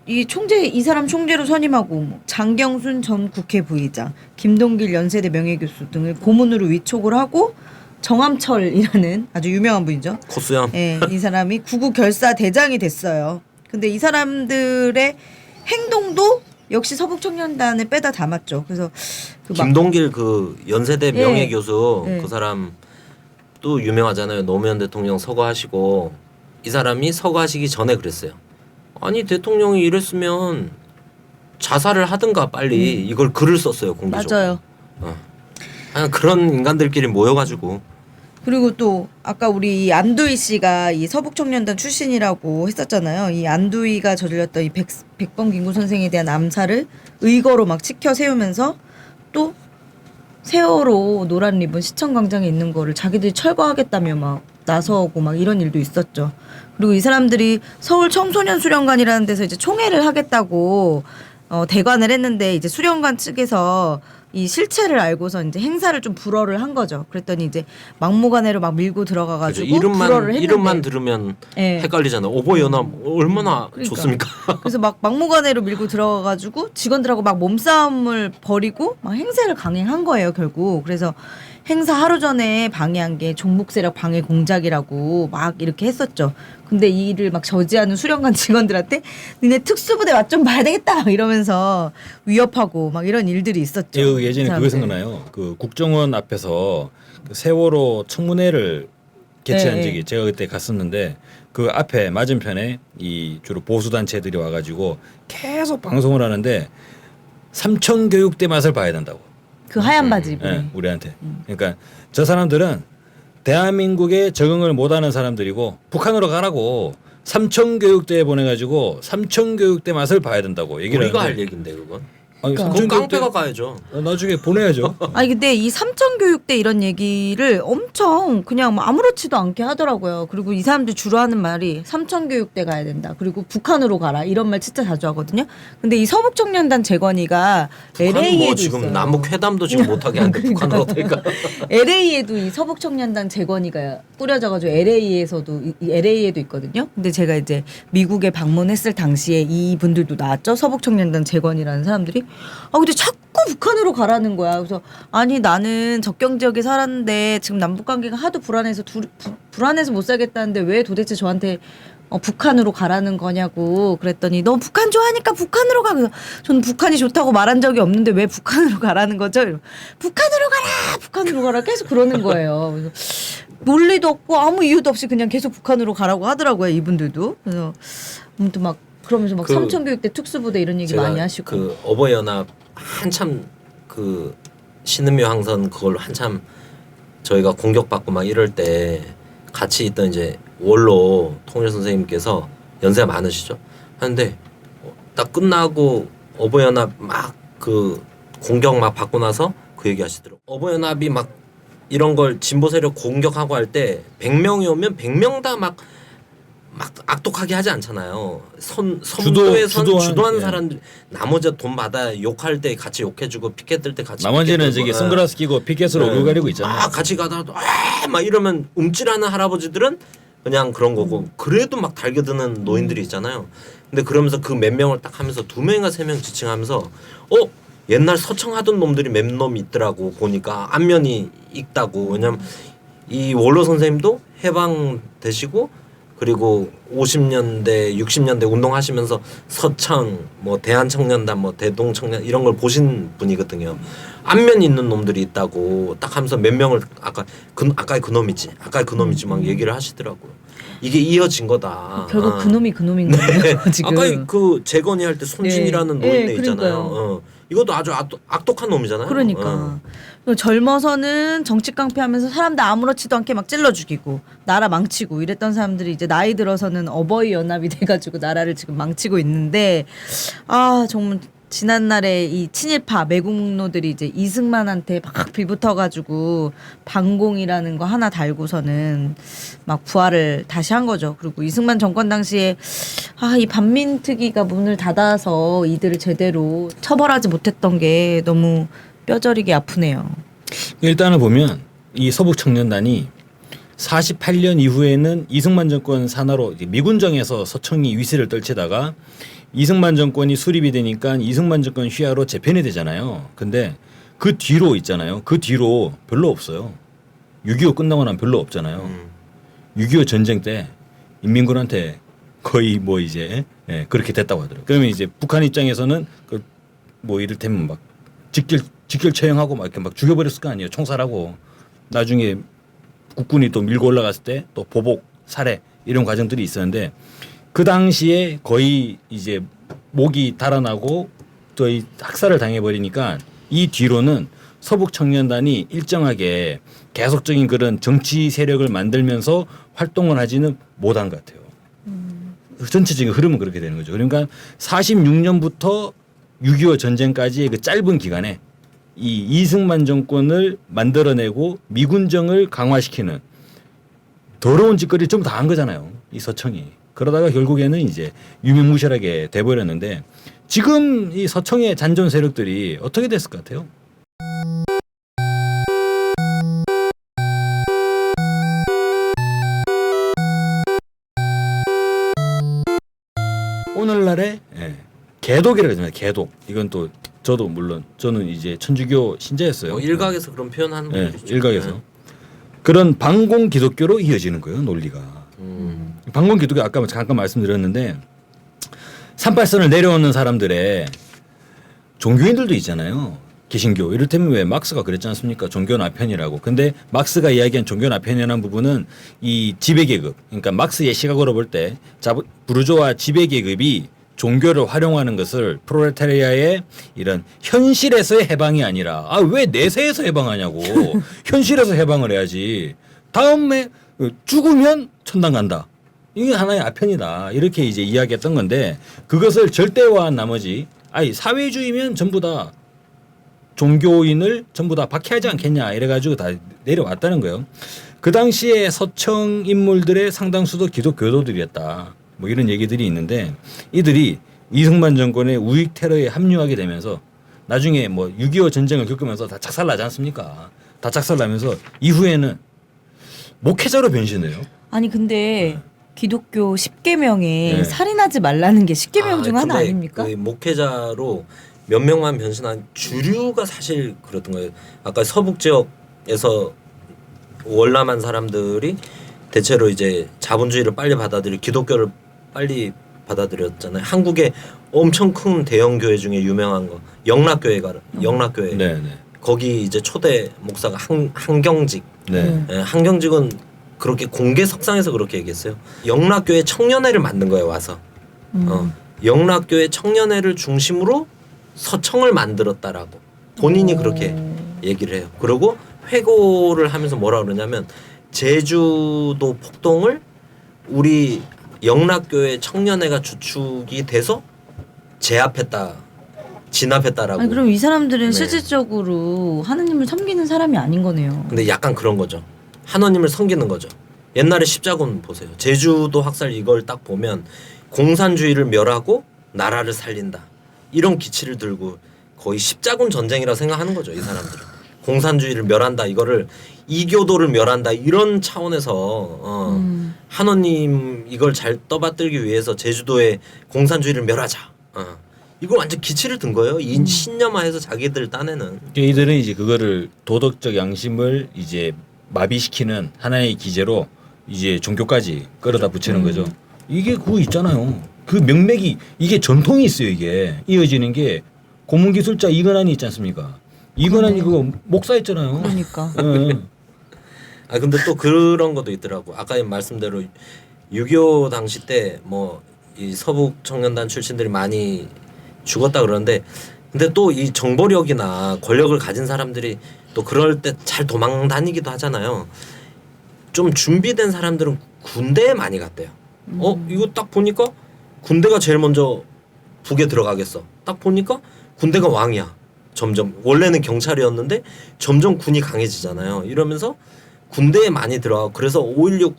이 사람 총재로 선임하고 뭐 장경순 전 국회 부의장, 김동길 연세대 명예교수 등을 고문으로 위촉을 하고 정암철이라는 아주 유명한 분이죠. 코스염. 예, 이 사람이 구구 결사 대장이 됐어요. 근데 이 사람들의 행동도 역시 서북청년단을 빼다 담았죠. 그래서 김동길 그 연세대 예. 명예교수 예. 그 사람 또 유명하잖아요. 노무현 대통령 서거하시고 이 사람이 서거하시기 전에 그랬어요. 아니 대통령이 이랬으면 자살을 하든가 빨리 이걸 글을 썼어요. 공개적으로. 맞아요. 그냥 그런 인간들끼리 모여가지고 그리고 또 아까 우리 이 안두희 씨가 이 서북청년단 출신이라고 했었잖아요. 이 안두희가 저질렀던 이 백범 김구 선생에 대한 암살을 의거로 막 치켜 세우면서 또 세월호 노란 리본 시청광장에 있는 거를 자기들이 철거하겠다며 막 나서고 막 이런 일도 있었죠. 그리고 이 사람들이 서울 청소년 수련관이라는 데서 이제 총회를 하겠다고 대관을 했는데 이제 수련관 측에서 이 실체를 알고서 이제 행사를 좀 불허를 한 거죠. 그랬더니 이제 막무가내로 막 밀고 들어가가지고 그렇죠. 불허를 했는데 이름만 들으면 예. 헷갈리잖아요. 오보연합 얼마나 그러니까. 좋습니까? 그래서 막 막무가내로 밀고 들어가가지고 직원들하고 막 몸싸움을 벌이고 막 행세를 강행한 거예요 결국. 그래서 행사 하루 전에 방해한 게 종북 세력 방해 공작이라고 막 이렇게 했었죠. 근데 이 일을 막 저지하는 수련관 직원들한테 니네 특수부대 맛 좀 봐야 되겠다 막 이러면서 위협하고 막 이런 일들이 있었죠. 예전에 그거 생각나요. 그 국정원 앞에서 그 세월호 청문회를 개최한 네, 적이 제가 그때 갔었는데 그 앞에 맞은편에 이 주로 보수 단체들이 와가지고 계속 방송을 하는데 삼청 교육대 맛을 봐야 된다고. 그 하얀 바지 입고. 예, 우리한테. 그러니까 저 사람들은 대한민국에 적응을 못하는 사람들이고 북한으로 가라고 삼청교육대에 보내가지고 삼청교육대 맛을 봐야 된다고 얘기를 우리가 할 하는데 얘긴데 그건. 아니, 그러니까. 그건 삼청교육대 깡패가 가야죠. 나중에 보내야죠. 아니 근데 이 삼청교육대 이런 얘기를 엄청 그냥 뭐 아무렇지도 않게 하더라고요. 그리고 이 사람들 주로 하는 말이 삼청교육대 가야 된다. 그리고 북한으로 가라 이런 말 진짜 자주 하거든요. 근데 이 서북청년단 재건이가 북한은 LA에도 뭐 지금 있어요. 남북 회담도 지금 못하게 하는데 북한은 어떨까? LA에도 이 서북청년단 재건이가 꾸려져가지고 LA에서도 LA에도 있거든요. 근데 제가 이제 미국에 방문했을 당시에 이 분들도 나왔죠. 서북청년단 재건이라는 사람들이. 아 근데 자꾸 북한으로 가라는 거야. 그래서 아니 나는 접경 지역에 살았는데 지금 남북 관계가 하도 불안해서 불안해서 못 살겠다는데 왜 도대체 저한테 북한으로 가라는 거냐고 그랬더니 너 북한 좋아하니까 북한으로 가. 그래서 저는 북한이 좋다고 말한 적이 없는데 왜 북한으로 가라는 거죠? 이러면 북한으로 가라 계속 그러는 거예요. 그래서 논리도 없고 아무 이유도 없이 그냥 계속 북한으로 가라고 하더라고요. 이분들도. 그래서 아무튼 막 그러면서 막 그 삼청교육대 특수부대 이런 얘기 많이 하시고. 그 어버이연합 한참 그 신은묘 항선 그걸 한참 저희가 공격받고 막 이럴 때 같이 있던 이제 원로 통일 선생님께서 연세가 많으시죠. 하는데 딱 끝나고 어버이연합 막 그 공격 막 받고 나서 그 얘기 하시더라고. 어버이연합이 막 이런 걸 진보 세력 공격하고 할 때 100명이 오면 100명 다 막 악독하게 하지 않잖아요. 주도하는 예. 사람들 나머지 돈 받아 욕할 때 같이 욕해주고 피켓 들 때 같이 나머지는 피켓 저기 들고, 선글라스 끼고 피켓으로 얼굴 가리고 있잖아요. 막 같이 가다가 막 이러면 움찔하는 할아버지들은 그냥 그런 거고 그래도 막 달겨드는 노인들이 있잖아요. 근데 그러면서 그 몇 명을 딱 하면서 2명인가 3명 지칭하면서 옛날 서청하던 놈들이 몇 놈 있더라고 보니까 안면이 있다고. 왜냐면 이 원로 선생님도 해방되시고 그리고 50년대 60년대 운동하시면서 서청 뭐 대한청년단 뭐 대동청년 이런 걸 보신 분이거든요. 안면 있는 놈들이 있다고 딱 하면서 몇 명을 아까 그 놈이지 막 얘기를 하시더라고요. 이게 이어진 거다. 결국 그놈이 그놈인 거예요 지금. 아까 그 재건이 할 때 손진이라는 네. 노인네 네, 있잖아요. 그러니까요. 이것도 아주 악독한 놈이잖아요. 그러니까 젊어서는 정치 깡패하면서 사람들 아무렇지도 않게 막 찔러 죽이고 나라 망치고 이랬던 사람들이 이제 나이 들어서는 어버이 연합이 돼가지고 나라를 지금 망치고 있는데 아 정말 지난날에 이 친일파 매국노들이 이제 이승만한테 막 빌붙어가지고 반공이라는 거 하나 달고서는 막 부활을 다시 한 거죠. 그리고 이승만 정권 당시에 이 반민특위가 문을 닫아서 이들을 제대로 처벌하지 못했던 게 너무 뼈저리게 아프네요. 일단은 보면 이 서북청년단이 48년 이후에는 이승만 정권 산하로 이제 미군정에서 서청이 위세를 떨치다가 이승만 정권이 수립이 되니까 이승만 정권 휘하로 재편이 되잖아요. 근데 그 뒤로 있잖아요. 그 뒤로 별로 없어요. 6.25 끝나고 나면 별로 없잖아요. 6.25 전쟁 때 인민군한테 거의 뭐 이제 그렇게 됐다고 하더라고요. 그러면 이제 북한 입장에서는 그 뭐 이를테면 막 직결 처형하고 막 이렇게 막 죽여버렸을 거 아니에요. 총살하고 나중에 국군이 또 밀고 올라갔을 때 또 보복 살해 이런 과정들이 있었는데 그 당시에 거의 이제 목이 달아나고 저희 학살을 당해버리니까 이 뒤로는 서북 청년단이 일정하게 계속적인 그런 정치 세력을 만들면서 활동을 하지는 못한 것 같아요. 전체적인 흐름은 그렇게 되는 거죠. 그러니까 46년부터 6.25 전쟁까지의 그 짧은 기간에 이 이승만 정권을 만들어내고 미군정을 강화시키는 더러운 짓거리 전부 다 한 거잖아요. 이 서청이. 그러다가 결국에는 이제 유명무실하게 돼버렸는데 지금 이 서청의 잔존 세력들이 어떻게 됐을 것 같아요? 오늘날의 개독이라고 하잖아요. 개독. 이건 또 저도 물론 저는 이제 천주교 신자였어요. 일각에서 그런 표현하는 분들 있죠. 일각에서 그런 반공 기독교로 이어지는 거예요. 논리가. 반공 기독교 아까 잠깐 말씀드렸는데 38선을 내려오는 사람들의 종교인들도 있잖아요. 개신교. 이를테면 왜 막스가 그랬지 않습니까? 종교 나편이라고. 근데 막스가 이야기한 종교 나편이라는 부분은 이 지배계급. 그러니까 막스의 시각으로 볼 때 부르주아 지배계급이 종교를 활용하는 것을 프롤레타리아의 이런 현실에서의 해방이 아니라 왜 내세에서 해방하냐고. 현실에서 해방을 해야지. 다음에 죽으면 천당 간다. 이게 하나의 아편이다. 이렇게 이제 이야기했던 건데 그것을 절대화한 나머지 사회주의면 전부 다 종교인을 전부 다 박해하지 않겠냐 이래가지고 다 내려왔다는 거예요. 그 당시에 서청 인물들의 상당수도 기독교도들이었다. 뭐 이런 얘기들이 있는데 이들이 이승만 정권의 우익 테러에 합류하게 되면서 나중에 뭐 6.25 전쟁을 겪으면서 다 작살나지 않습니까? 다 작살나면서 이후에는 목회자로 변신을 해요. 아니 근데 기독교 10계명에 살인하지 말라는 게 10계명 중 하나 아닙니까? 그 목회자로 몇 명만 변신한 주류가 사실 그랬던 거예요. 아까 서북 지역에서 월남한 사람들이 대체로 이제 자본주의를 빨리 받아들이고 기독교를 빨리 받아들였잖아요. 한국에 엄청 큰 대형 교회 중에 유명한 거 영락교회가 영락교회. 네네. 거기 이제 초대 목사가 한경직. 네. 한경직은 그렇게 공개 석상에서 그렇게 얘기했어요. 영락교회 청년회를 만든 거예요. 와서 영락교회 청년회를 중심으로 서청을 만들었다라고 본인이 그렇게 얘기를 해요. 그리고 회고를 하면서 뭐라 그러냐면 제주도 폭동을 우리 영락교회 청년회가 주축이 돼서 진압했다라고. 아니 그럼 이 사람들은 실질적으로 하느님을 섬기는 사람이 아닌 거네요. 근데 약간 그런 거죠. 하느님을 섬기는 거죠. 옛날에 십자군 보세요. 제주도 학살 이걸 딱 보면 공산주의를 멸하고 나라를 살린다. 이런 기치를 들고 거의 십자군 전쟁이라 생각하는 거죠. 이 사람들은. 공산주의를 멸한다. 이거를 이교도를 멸한다. 이런 차원에서 하느님 이걸 잘 떠받들기 위해서 제주도에 공산주의를 멸하자. 이걸 완전 기치를 든 거예요. 신념화해서 자기들 딴에는. 이들은 이제 그거를 도덕적 양심을 이제 마비시키는 하나의 기제로 이제 종교까지 끌어다 붙이는 거죠. 이게 그거 있잖아요. 그 명맥이 이게 전통이 있어요. 이게 이어지는 게 고문기술자 이건환이 있지 않습니까? 이건환이 그거 목사였잖아요. 그러니까. 근데 또 그런 것도 있더라고. 아까 말씀대로 6.25 당시 때 뭐 이 서북 청년단 출신들이 많이 죽었다 그러는데 근데 또 이 정보력이나 권력을 가진 사람들이 또 그럴 때 잘 도망 다니기도 하잖아요. 좀 준비된 사람들은 군대에 많이 갔대요. 이거 딱 보니까 군대가 제일 먼저 북에 들어가겠어. 딱 보니까 군대가 왕이야. 점점 원래는 경찰이었는데 점점 군이 강해지잖아요. 이러면서 군대에 많이 들어가고 그래서 5.16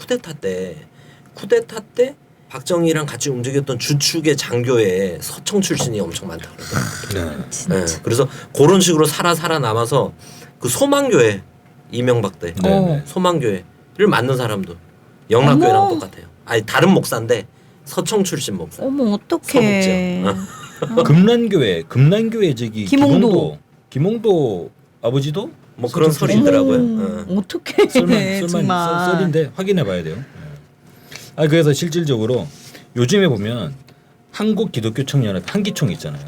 쿠데타 때 박정희랑 같이 움직였던 주축의 장교에 서청 출신이 엄청 많다 그러더라고요. 네. 그래서 그런 식으로 살아남아서 그 소망교회 이명박 때 네. 소망교회를 만든 사람도 영락교회랑 어머. 똑같아요. 아니 다른 목사인데 서청 출신 목사. 어머 어떡해. 금난교회 저기 김홍도 아버지도 뭐 그런 서청 소리 출신. 있더라고요. 어떡해. 정말. 썰인데 확인해 봐야 돼요. 아 그래서 실질적으로 요즘에 보면 한국 기독교 청년회 한기총 있잖아요.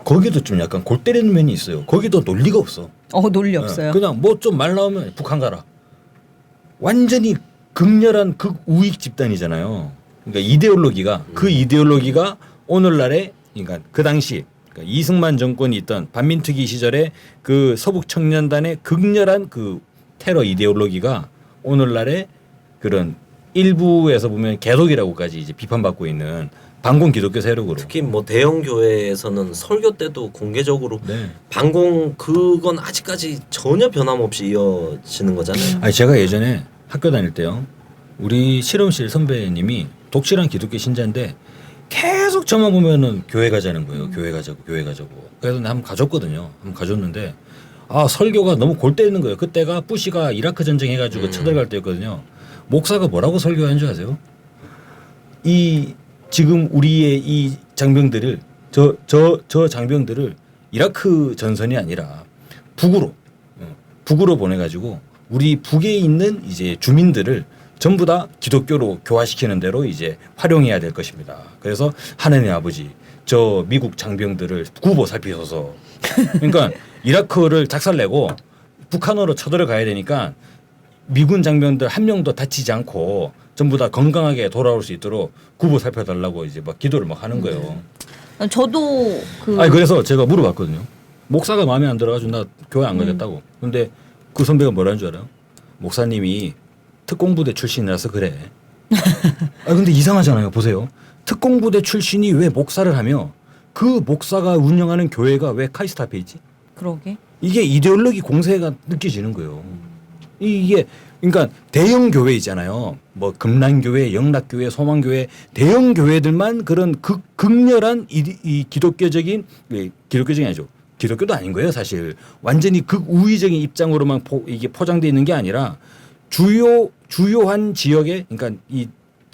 거기도 좀 약간 골 때리는 면이 있어요. 거기도 논리가 없어. 논리 없어요. 그냥 뭐 좀 말 나오면 북한 가라. 완전히 극렬한 극우익 집단이잖아요. 그러니까 이데올로기가 그 이데올로기가 오늘날에 그러니까 그 당시 그러니까 이승만 정권이 있던 반민특위 시절에 그 서북 청년단의 극렬한 그 테러 이데올로기가 오늘날의 그런 일부에서 보면 개독이라고까지 이제 비판받고 있는 반공 기독교 세력으로. 특히 뭐 대형 교회에서는 설교 때도 공개적으로 네. 반공 그건 아직까지 전혀 변함없이 이어지는 거잖아요. 아니 제가 예전에 학교 다닐 때요. 우리 실험실 선배님이 독실한 기독교 신자인데 계속 저만 보면은 교회 가자는 거예요. 교회 가자고. 그래서 한번 가줬거든요. 한번 가줬는데 아 설교가 너무 골 때리는 거예요. 그때가 부시가 이라크 전쟁 해가지고 쳐들어갈 때였거든요. 목사가 뭐라고 설교하는 줄 아세요? 이 지금 우리의 이 장병들을 저 장병들을 이라크 전선이 아니라 북으로 보내가지고 우리 북에 있는 이제 주민들을 전부 다 기독교로 교화시키는 대로 이제 활용해야 될 것입니다. 그래서 하나님 아버지 저 미국 장병들을 구보 살피소서. 그러니까 이라크를 작살내고 북한으로 쳐들어가야 되니까 미군 장병들 한 명도 다치지 않고 전부 다 건강하게 돌아올 수 있도록 구보 살펴달라고 이제 막 기도를 막 하는 거예요. 저도 아니 그래서 제가 물어봤거든요. 목사가 마음에 안 들어가지고 나 교회 안 가겠다고. 근데 그 선배가 뭐라는 줄 알아요? 목사님이 특공부대 출신이라서 그래. 아 근데 이상하잖아요. 보세요. 특공부대 출신이 왜 목사를 하며 그 목사가 운영하는 교회가 왜 카이스트 앞에 있지? 그러게. 이게 이데올로기 공세가 느껴지는 거예요. 이게 그러니까 대형 교회 있잖아요. 뭐 금난교회, 영락교회, 소망교회 대형 교회들만 그런 극렬한 이 기독교적인 아니죠. 기독교도 아닌 거예요, 사실. 완전히 극우위적인 입장으로만 이게 포장되어 있는 게 아니라 주요한 지역에 그러니까 이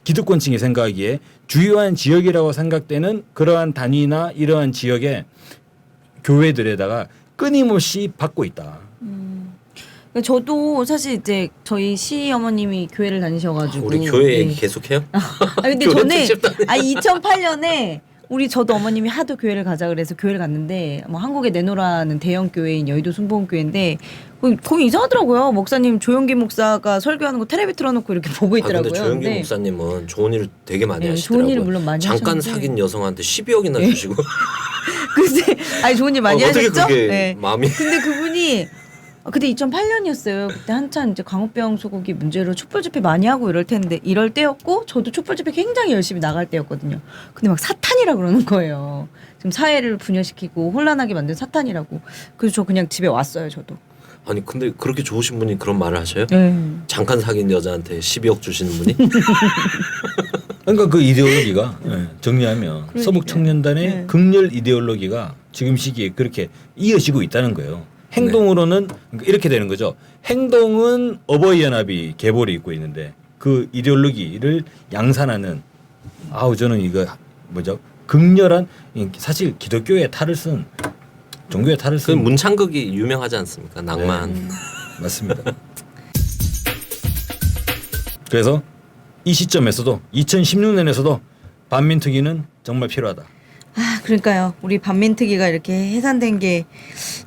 기득권층이 생각하기에 주요한 지역이라고 생각되는 그러한 단위나 이러한 지역의 교회들에다가 끊임없이 받고 있다. 저도 사실 이제 저희 시어머님이 교회를 다니셔가지고 우리 교회 얘기 계속해요? 근데 교회 저는 특집 다니는 2008년에 저도 어머님이 하도 교회를 가자 그래서 교회를 갔는데 뭐 한국에 내노라는 대형 교회인 여의도 순복음교회인데 거기 이상하더라고요. 목사님 조용기 목사가 설교하는 거 텔레비 틀어놓고 이렇게 보고 있더라고요. 근데 조영기 목사님은 좋은 일을 되게 많이 하시더라고요. 좋은 일을 물론 많이 잠깐 하셨는데. 사귄 여성한테 12억이나 주시고. 근데 좋은 일 많이 어떻게 하셨죠? 그게 마음이. 근데 그분이 그때 2008년이었어요. 그때 한참 이제 광우병 소고기 문제로 촛불 집회 많이 하고 이럴 때였고 저도 촛불 집회 굉장히 열심히 나갈 때였거든요. 근데 막 사탄이라 그러는 거예요. 지금 사회를 분열시키고 혼란하게 만든 사탄이라고. 그래서 저 그냥 집에 왔어요. 저도. 아니 근데 그렇게 좋으신 분이 그런 말을 하셔요? 네. 잠깐 사귄 여자한테 12억 주시는 분이? 그러니까 그 이데올로기가 정리하면 그러니까요. 서북 청년단의 네. 극렬 이데올로기가 지금 시기에 그렇게 이어지고 있다는 거예요. 행동으로는 이렇게 되는 거죠. 행동은 어버이 연합이 계보를 잇고 있는데 그 이데올로기를 양산하는 저는 이거 뭐죠? 극렬한 사실 기독교의 탈을 쓴 종교의 탈을 그 쓴 문창극이 유명하지 않습니까? 낭만. 맞습니다. 그래서 이 시점에서도 2016년에서도 반민특위는 정말 필요하다. 그러니까요. 우리 반민특위가 이렇게 해산된 게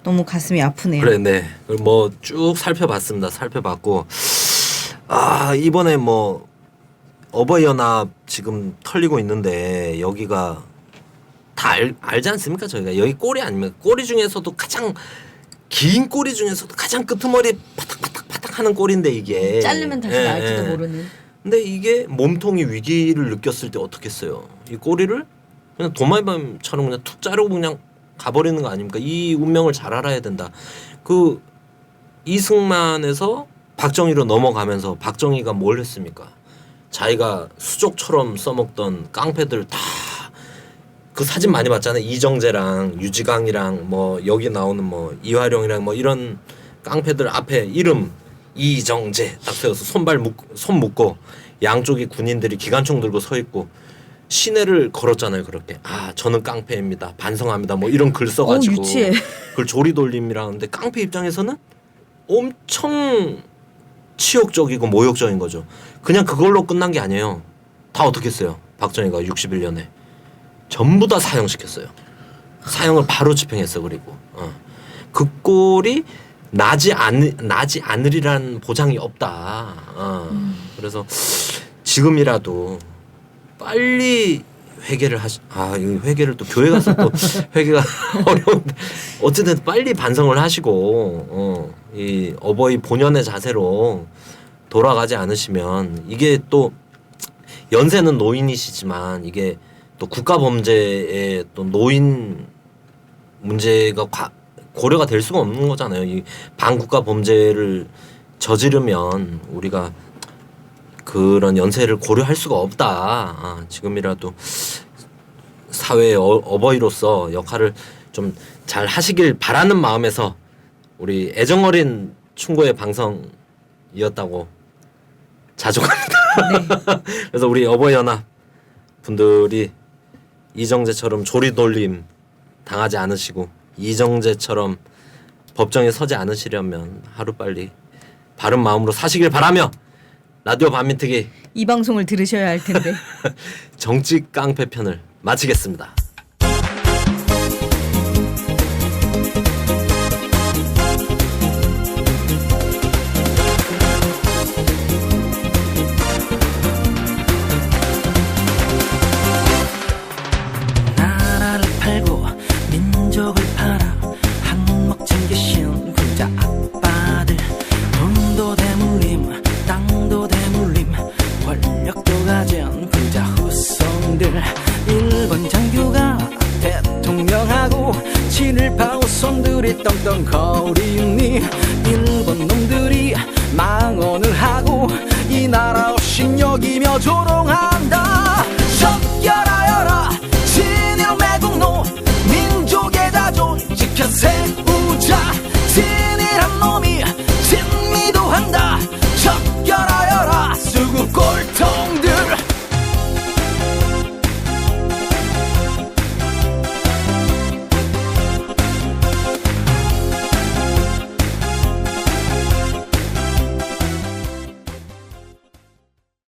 너무 가슴이 아프네요. 그래, 네. 뭐 쭉 살펴봤습니다. 살펴봤고 이번에 뭐 어버이 연합 지금 털리고 있는데 여기가 다 알지 않습니까? 저희가 여기 꼬리 아닙니까? 꼬리 중에서도 가장 긴 꼬리 중에서도 가장 끄트머리 파닥파닥 하는 꼬리인데 이게 자르면 다시 나을지도 모르는. 근데 이게 몸통이 위기를 느꼈을 때 어떻겠어요? 이 꼬리를 그냥 도마뱀처럼 그냥 툭 자르고 그냥 가버리는 거 아닙니까? 이 운명을 잘 알아야 된다. 그 이승만에서 박정희로 넘어가면서 박정희가 뭘 했습니까? 자기가 수족처럼 써먹던 깡패들 다 그 사진 많이 봤잖아요. 이정재랑 유지강이랑 뭐 여기 나오는 뭐 이화룡이랑 뭐 이런 깡패들 앞에 이름 이정재 딱 세워서 손 묶고 양쪽이 군인들이 기관총 들고 서 있고 시내를 걸었잖아요. 그렇게 저는 깡패입니다. 반성합니다. 뭐 이런 글 써가지고 유치해. 그걸 조리돌림이라는데 깡패 입장에서는 엄청 치욕적이고 모욕적인 거죠. 그냥 그걸로 끝난 게 아니에요. 다 어떻게 했어요? 박정희가 61년에 전부 다 사형시켰어요. 사형을 바로 집행했어. 그리고 그 꼴이 나지 않으리란 보장이 없다. 그래서 지금이라도 빨리 회개를 이 회개를 또 교회 가서 또 회개가 어려운데 어쨌든 빨리 반성을 하시고 이 어버이 본연의 자세로 돌아가지 않으시면 이게 또 연세는 노인이시지만 이게 또 국가 범죄의 또 노인 문제가 고려가 될 수가 없는 거잖아요. 이 반국가 범죄를 저지르면 우리가 그런 연세를 고려할 수가 없다. 지금이라도 사회의 어버이로서 역할을 좀 잘 하시길 바라는 마음에서 우리 애정어린 충고의 방송이었다고 자족합니다. 네. 그래서 우리 어버이 연합 분들이 이정재처럼 조리돌림 당하지 않으시고 이정재처럼 법정에 서지 않으시려면 하루빨리 바른 마음으로 사시길 바라며 라디오 반민특위 이 방송을 들으셔야 할 텐데. 정치 깡패 편을 마치겠습니다. 나라를 팔고 민족을 팔아 한몫 챙기신 부자 아빠들 돈도 대물림 땅도 대물림 권력도 가진 부자 후손들 일본 장교가 대통령하고 친일파 후손들이 떵떵거리니 일본 놈들이 망언을 하고 이 나라 없인 여기며 조롱